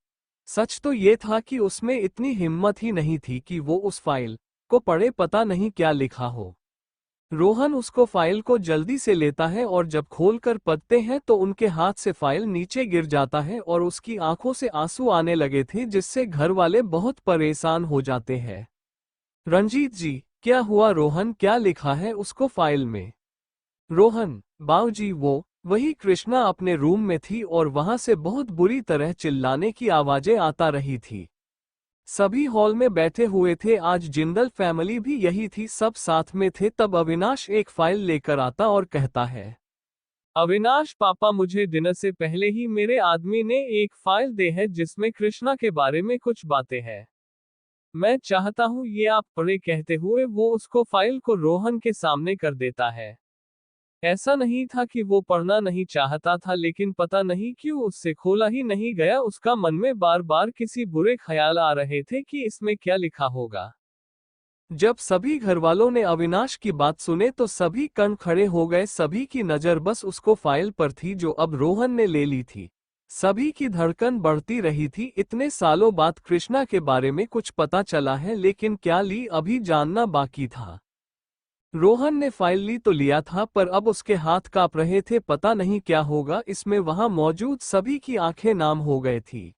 सच तो ये था कि उसमें इतनी हिम्मत ही नहीं थी कि वो उस फाइल को पढ़े, पता नहीं क्या लिखा हो। रोहन उसको फाइल को जल्दी से लेता है और जब खोलकर पढ़ते हैं तो उनके हाथ से फाइल नीचे गिर जाता है और उसकी आंखों से आंसू आने लगे थे, जिससे घर वाले बहुत परेशान हो जाते हैं। रंजीत जी क्या हुआ? रोहन क्या लिखा है उसको फाइल में? रोहन बाऊजी वही कृष्णा अपने रूम में थी और वहां से बहुत बुरी तरह चिल्लाने की आवाजें आता रही थी। सभी हॉल में बैठे हुए थे। आज जिंदल फैमिली भी यही थी, सब साथ में थे। तब अविनाश एक फाइल लेकर आता और कहता है, अविनाश पापा, मुझे डिनर से पहले ही मेरे आदमी ने एक फाइल दे है जिसमें कृष्णा के बारे में कुछ बातें हैं। मैं चाहता हूँ ये आप पढ़े। कहते हुए वो उसको फाइल को रोहन के सामने कर देता है। ऐसा नहीं था कि वो पढ़ना नहीं चाहता था, लेकिन पता नहीं क्यों उससे खोला ही नहीं गया। उसका मन में बार बार किसी बुरे ख्याल आ रहे थे कि इसमें क्या लिखा होगा। जब सभी घरवालों ने अविनाश की बात सुने तो सभी कण खड़े हो गए। सभी की नजर बस उसको फाइल पर थी जो अब रोहन ने ले ली थी। सभी की धड़कन बढ़ती रही थी। इतने सालों बाद कृष्णा के बारे में कुछ पता चला है, लेकिन क्या ली अभी जानना बाकी था। रोहन ने फाइल ली तो लिया था, पर अब उसके हाथ कांप रहे थे। पता नहीं क्या होगा इसमें। वहां मौजूद सभी की आंखें नाम हो गए थी।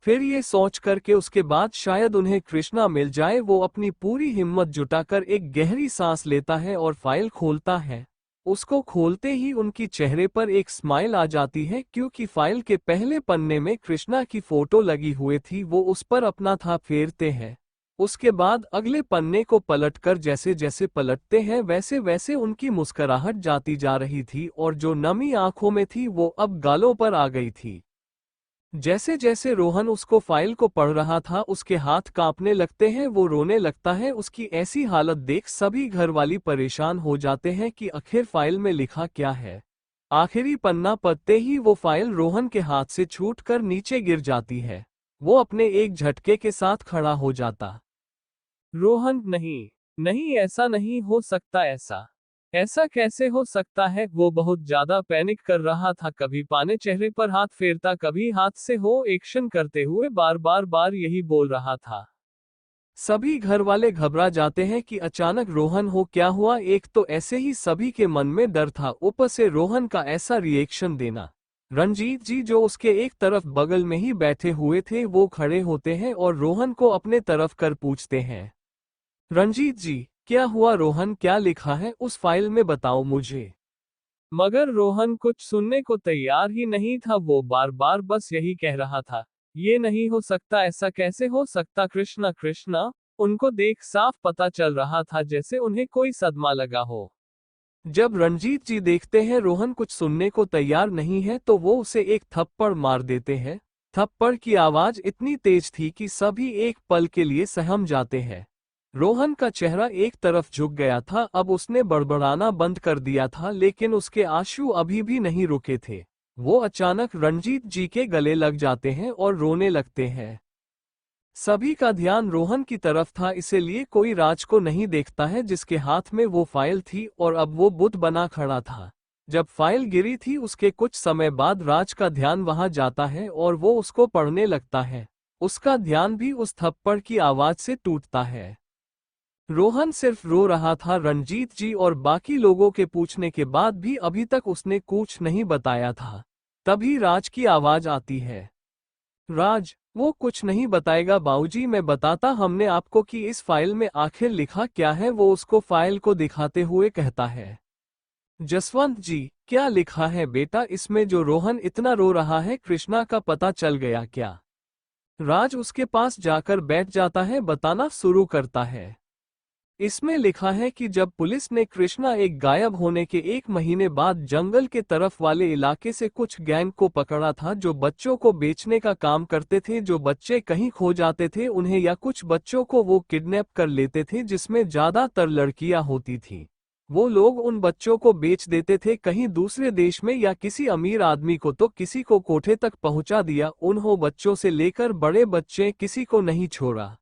फिर ये सोच कर के उसके बाद शायद उन्हें कृष्णा मिल जाए, वो अपनी पूरी हिम्मत जुटाकर एक गहरी सांस लेता है और फाइल खोलता है। उसको खोलते ही उनकी चेहरे पर एक स्माइल आ जाती है, क्योंकि फाइल के पहले पन्ने में कृष्णा की फोटो लगी हुई थी। वो उस पर अपना था फेरते हैं। उसके बाद अगले पन्ने को पलटकर जैसे जैसे पलटते हैं वैसे वैसे उनकी मुस्कुराहट जाती जा रही थी, और जो नमी आंखों में थी वो अब गालों पर आ गई थी। जैसे जैसे रोहन उसको फाइल को पढ़ रहा था उसके हाथ कांपने लगते हैं, वो रोने लगता है। उसकी ऐसी हालत देख सभी घरवाली परेशान हो जाते हैं कि आखिर फाइल में लिखा क्या है। आखिरी पन्ना पढ़ते ही वो फाइल रोहन के हाथ से छूटकर नीचे गिर जाती है। वो अपने एक झटके के साथ खड़ा हो जाता। रोहन, नहीं, नहीं, ऐसा नहीं हो सकता। ऐसा ऐसा कैसे हो सकता है? वो बहुत ज्यादा पैनिक कर रहा था। कभी पाने चेहरे पर हाथ फेरता, कभी हाथ से हो एक्शन करते हुए बार बार बार यही बोल रहा था। सभी घर वाले घबरा जाते हैं कि अचानक रोहन हो क्या हुआ। एक तो ऐसे ही सभी के मन में डर था, ऊपर से रोहन का ऐसा रिएक्शन देना। रंजीत जी जो उसके एक तरफ बगल में ही बैठे हुए थे वो खड़े होते हैं और रोहन को अपने तरफ कर पूछते हैं, रंजीत जी, क्या हुआ? रोहन, क्या लिखा है उस फाइल में, बताओ मुझे। मगर रोहन कुछ सुनने को तैयार ही नहीं था। वो बार बार बस यही कह रहा था, ये नहीं हो सकता, ऐसा कैसे हो सकता? कृष्णा, कृष्णा। उनको देख साफ पता चल रहा था जैसे उन्हें कोई सदमा लगा हो। जब रंजीत जी देखते हैं रोहन कुछ सुनने को तैयार नहीं है तो वो उसे एक थप्पड़ मार देते हैं। थप्पड़ की आवाज इतनी तेज थी कि सभी एक पल के लिए सहम जाते हैं। रोहन का चेहरा एक तरफ झुक गया था। अब उसने बड़बड़ाना बंद कर दिया था, लेकिन उसके आंसू अभी भी नहीं रुके थे। वो अचानक रंजीत जी के गले लग जाते हैं और रोने लगते हैं। सभी का ध्यान रोहन की तरफ था, इसीलिए कोई राज को नहीं देखता है जिसके हाथ में वो फाइल थी, और अब वो बुत बना खड़ा था। जब फाइल गिरी थी उसके कुछ समय बाद राज का ध्यान वहां जाता है और वो उसको पढ़ने लगता है। उसका ध्यान भी उस थप्पड़ की आवाज से टूटता है। रोहन सिर्फ रो रहा था। रंजीत जी और बाकी लोगों के पूछने के बाद भी अभी तक उसने कुछ नहीं बताया था। तभी राज की आवाज आती है, राज, वो कुछ नहीं बताएगा बाबूजी, मैं बताता हमने आपको कि इस फाइल में आखिर लिखा क्या है। वो उसको फाइल को दिखाते हुए कहता है, जसवंत जी, क्या लिखा है बेटा इसमें जो रोहन इतना रो रहा है? कृष्णा का पता चल गया क्या? राज उसके पास जाकर बैठ जाता है, बताना शुरू करता है। इसमें लिखा है कि जब पुलिस ने कृष्णा एक गायब होने के 1 महीने बाद जंगल के तरफ वाले इलाके से कुछ गैंग को पकड़ा था जो बच्चों को बेचने का काम करते थे। जो बच्चे कहीं खो जाते थे उन्हें या कुछ बच्चों को वो किडनैप कर लेते थे, जिसमें ज्यादातर लड़कियां होती थीं। वो लोग उन बच्चों को बेच देते थे कहीं दूसरे देश में, या किसी अमीर आदमी को तो किसी को कोठे तक पहुंचा दिया। उन्होंने बच्चों से लेकर बड़े बच्चे किसी को नहीं छोड़ा।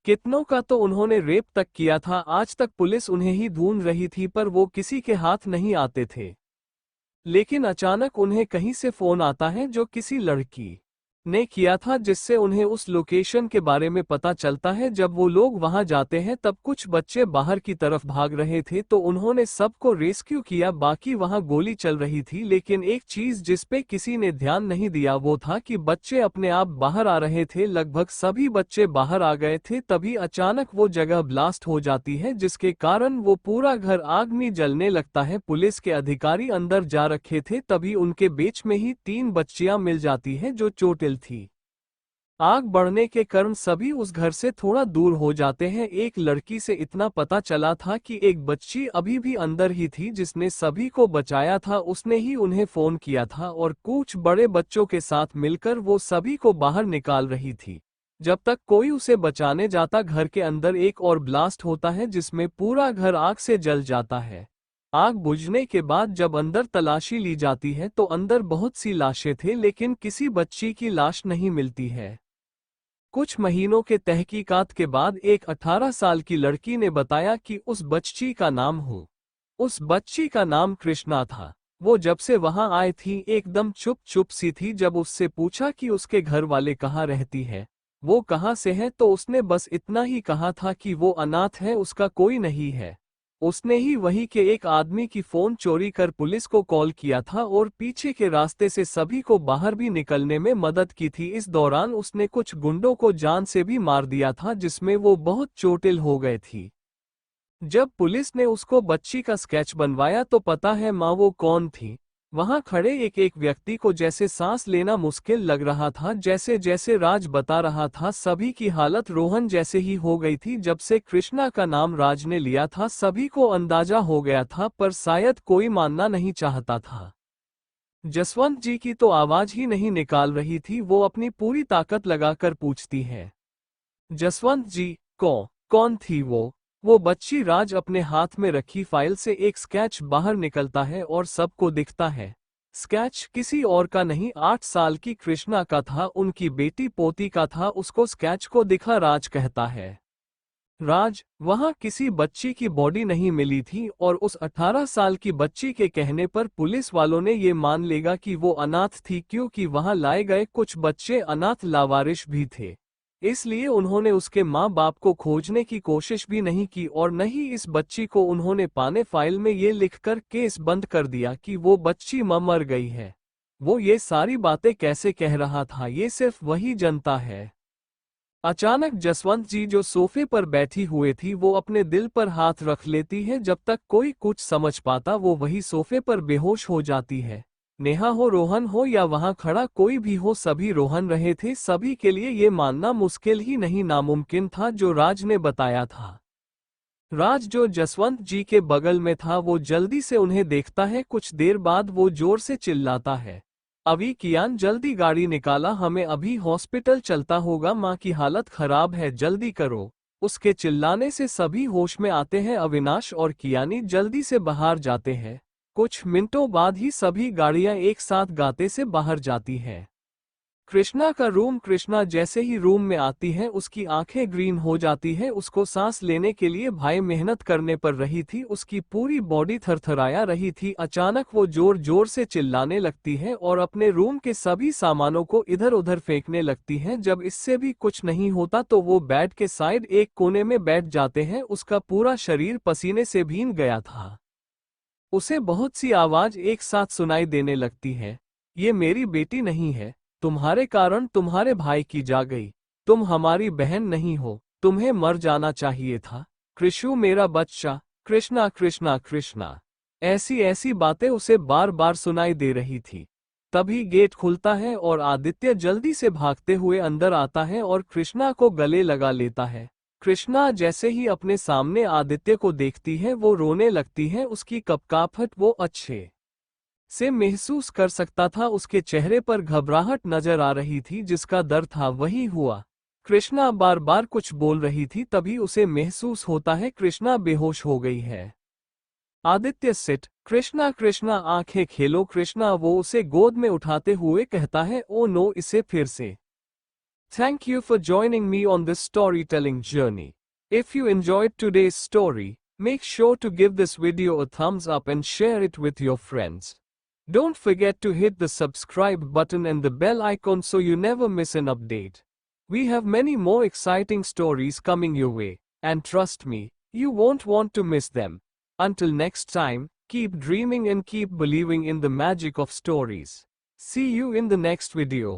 कितनों का तो उन्होंने रेप तक किया था। आज तक पुलिस उन्हें ही ढूंढ रही थी पर वो किसी के हाथ नहीं आते थे। लेकिन अचानक उन्हें कहीं से फोन आता है जो किसी लड़की ने किया था, जिससे उन्हें उस लोकेशन के बारे में पता चलता है। जब वो लोग वहां जाते हैं तब कुछ बच्चे बाहर की तरफ भाग रहे थे तो उन्होंने सबको रेस्क्यू किया। बाकी वहां गोली चल रही थी, लेकिन एक चीज जिस पे किसी ने ध्यान नहीं दिया वो था कि बच्चे अपने आप बाहर आ रहे थे। लगभग सभी बच्चे बाहर आ गए थे, तभी अचानक वो जगह ब्लास्ट हो जाती है जिसके कारण वो पूरा घर आग में जलने लगता है। पुलिस के अधिकारी अंदर जा रखे थे, तभी उनके बीच में ही 3 बच्चियां मिल जाती हैं जो चोटिल थी। आग बढ़ने के कारण सभी उस घर से थोड़ा दूर हो जाते हैं। एक लड़की से इतना पता चला था कि एक बच्ची अभी भी अंदर ही थी जिसने सभी को बचाया था। उसने ही उन्हें फोन किया था और कुछ बड़े बच्चों के साथ मिलकर वो सभी को बाहर निकाल रही थी। जब तक कोई उसे बचाने जाता, घर के अंदर एक और ब्लास्ट होता है जिसमें पूरा घर आग से जल जाता है। आग बुझने के बाद जब अंदर तलाशी ली जाती है तो अंदर बहुत सी लाशें थे, लेकिन किसी बच्ची की लाश नहीं मिलती है। कुछ महीनों के तहकीकात के बाद एक 18 साल की लड़की ने बताया कि उस बच्ची का नाम हो। उस बच्ची का नाम कृष्णा था। वो जब से वहां आई थी एकदम चुप चुप सी थी। जब उससे पूछा कि उसके घर वाले कहाँ रहती है, वो कहाँ से है, तो उसने बस इतना ही कहा था कि वो अनाथ है, उसका कोई नहीं है। उसने ही वहीं के एक आदमी की फोन चोरी कर पुलिस को कॉल किया था और पीछे के रास्ते से सभी को बाहर भी निकलने में मदद की थी। इस दौरान उसने कुछ गुंडों को जान से भी मार दिया था जिसमें वो बहुत चोटिल हो गए थी। जब पुलिस ने उसको बच्ची का स्केच बनवाया तो पता है माँ वो कौन थी? वहां खड़े एक एक व्यक्ति को जैसे सांस लेना मुश्किल लग रहा था। जैसे जैसे राज बता रहा था सभी की हालत रोहन जैसे ही हो गई थी। जब से कृष्णा का नाम राज ने लिया था सभी को अंदाजा हो गया था, पर शायद कोई मानना नहीं चाहता था। जसवंत जी की तो आवाज ही नहीं निकाल रही थी। वो अपनी पूरी ताकत लगाकर पूछती है, जसवंत जी, कौन थी वो? वो बच्ची। राज अपने हाथ में रखी फाइल से एक स्केच बाहर निकलता है और सबको दिखता है। स्केच किसी और का नहीं, 8 साल की कृष्णा का था, उनकी बेटी पोती का था। उसको स्केच को दिखा। राज कहता है, राज, वहां किसी बच्ची की बॉडी नहीं मिली थी और उस 18 साल की बच्ची के कहने पर पुलिस वालों ने ये मान लेगा कि वो अनाथ थी, क्योंकि वहां लाए गए कुछ बच्चे अनाथ लावारिश भी थे। इसलिए उन्होंने उसके माँ बाप को खोजने की कोशिश भी नहीं की और न ही इस बच्ची को उन्होंने पाने। फाइल में ये लिखकर केस बंद कर दिया कि वो बच्ची मर गई है। वो ये सारी बातें कैसे कह रहा था ये सिर्फ वही जानता है। अचानक जसवंत जी जो सोफे पर बैठी हुए थी वो अपने दिल पर हाथ रख लेती है। जब तक कोई कुछ समझ पाता वो वही सोफे पर बेहोश हो जाती है। नेहा हो, रोहन हो या वहां खड़ा कोई भी हो, सभी रोहन रहे थे। सभी के लिए ये मानना मुश्किल ही नहीं नामुमकिन था जो राज ने बताया था। राज जो जसवंत जी के बगल में था वो जल्दी से उन्हें देखता है। कुछ देर बाद वो जोर से चिल्लाता है, अभी कियान, जल्दी गाड़ी निकाला, हमें अभी हॉस्पिटल चलता होगा, माँ की हालत खराब है, जल्दी करो। उसके चिल्लाने से सभी होश में आते हैं। अविनाश और कियानी जल्दी से बाहर जाते हैं। कुछ मिनटों बाद ही सभी गाड़ियां एक साथ गाते से बाहर जाती हैं। कृष्णा का रूम। कृष्णा जैसे ही रूम में आती है उसकी आंखें ग्रीन हो जाती है। उसको सांस लेने के लिए भाई मेहनत करने पर रही थी। उसकी पूरी बॉडी थरथराया रही थी। अचानक वो जोर जोर से चिल्लाने लगती है और अपने रूम के सभी सामानों को इधर उधर फेंकने लगती है। जब इससे भी कुछ नहीं होता तो वो बेड के साइड एक कोने में बैठ जाते हैं। उसका पूरा शरीर पसीने से भीग गया था। उसे बहुत सी आवाज एक साथ सुनाई देने लगती है, ये मेरी बेटी नहीं है, तुम्हारे कारण तुम्हारे भाई की जा गई, तुम हमारी बहन नहीं हो, तुम्हें मर जाना चाहिए था, कृषु मेरा बच्चा, कृष्णा कृष्णा कृष्णा। ऐसी ऐसी बातें उसे बार बार सुनाई दे रही थी। तभी गेट खुलता है और आदित्य जल्दी से भागते हुए अंदर आता है और कृष्णा को गले लगा लेता है। कृष्णा जैसे ही अपने सामने आदित्य को देखती है वो रोने लगती है। उसकी कपकापहट वो अच्छे से महसूस कर सकता था। उसके चेहरे पर घबराहट नजर आ रही थी। जिसका डर था वही हुआ। कृष्णा बार बार कुछ बोल रही थी, तभी उसे महसूस होता है कृष्णा बेहोश हो गई है। आदित्य सिट, कृष्णा कृष्णा आंखें खेलो कृष्णा। वो उसे गोद में उठाते हुए कहता है, ओ नो, इसे फिर से। Thank you for joining me on this storytelling journey. If you enjoyed today's story, make sure to give this video a thumbs up and share it with your friends. Don't forget to hit the subscribe button and the bell icon so you never miss an update. We have many more exciting stories coming your way, and trust me, you won't want to miss them. Until next time, keep dreaming and keep believing in the magic of stories. See you in the next video.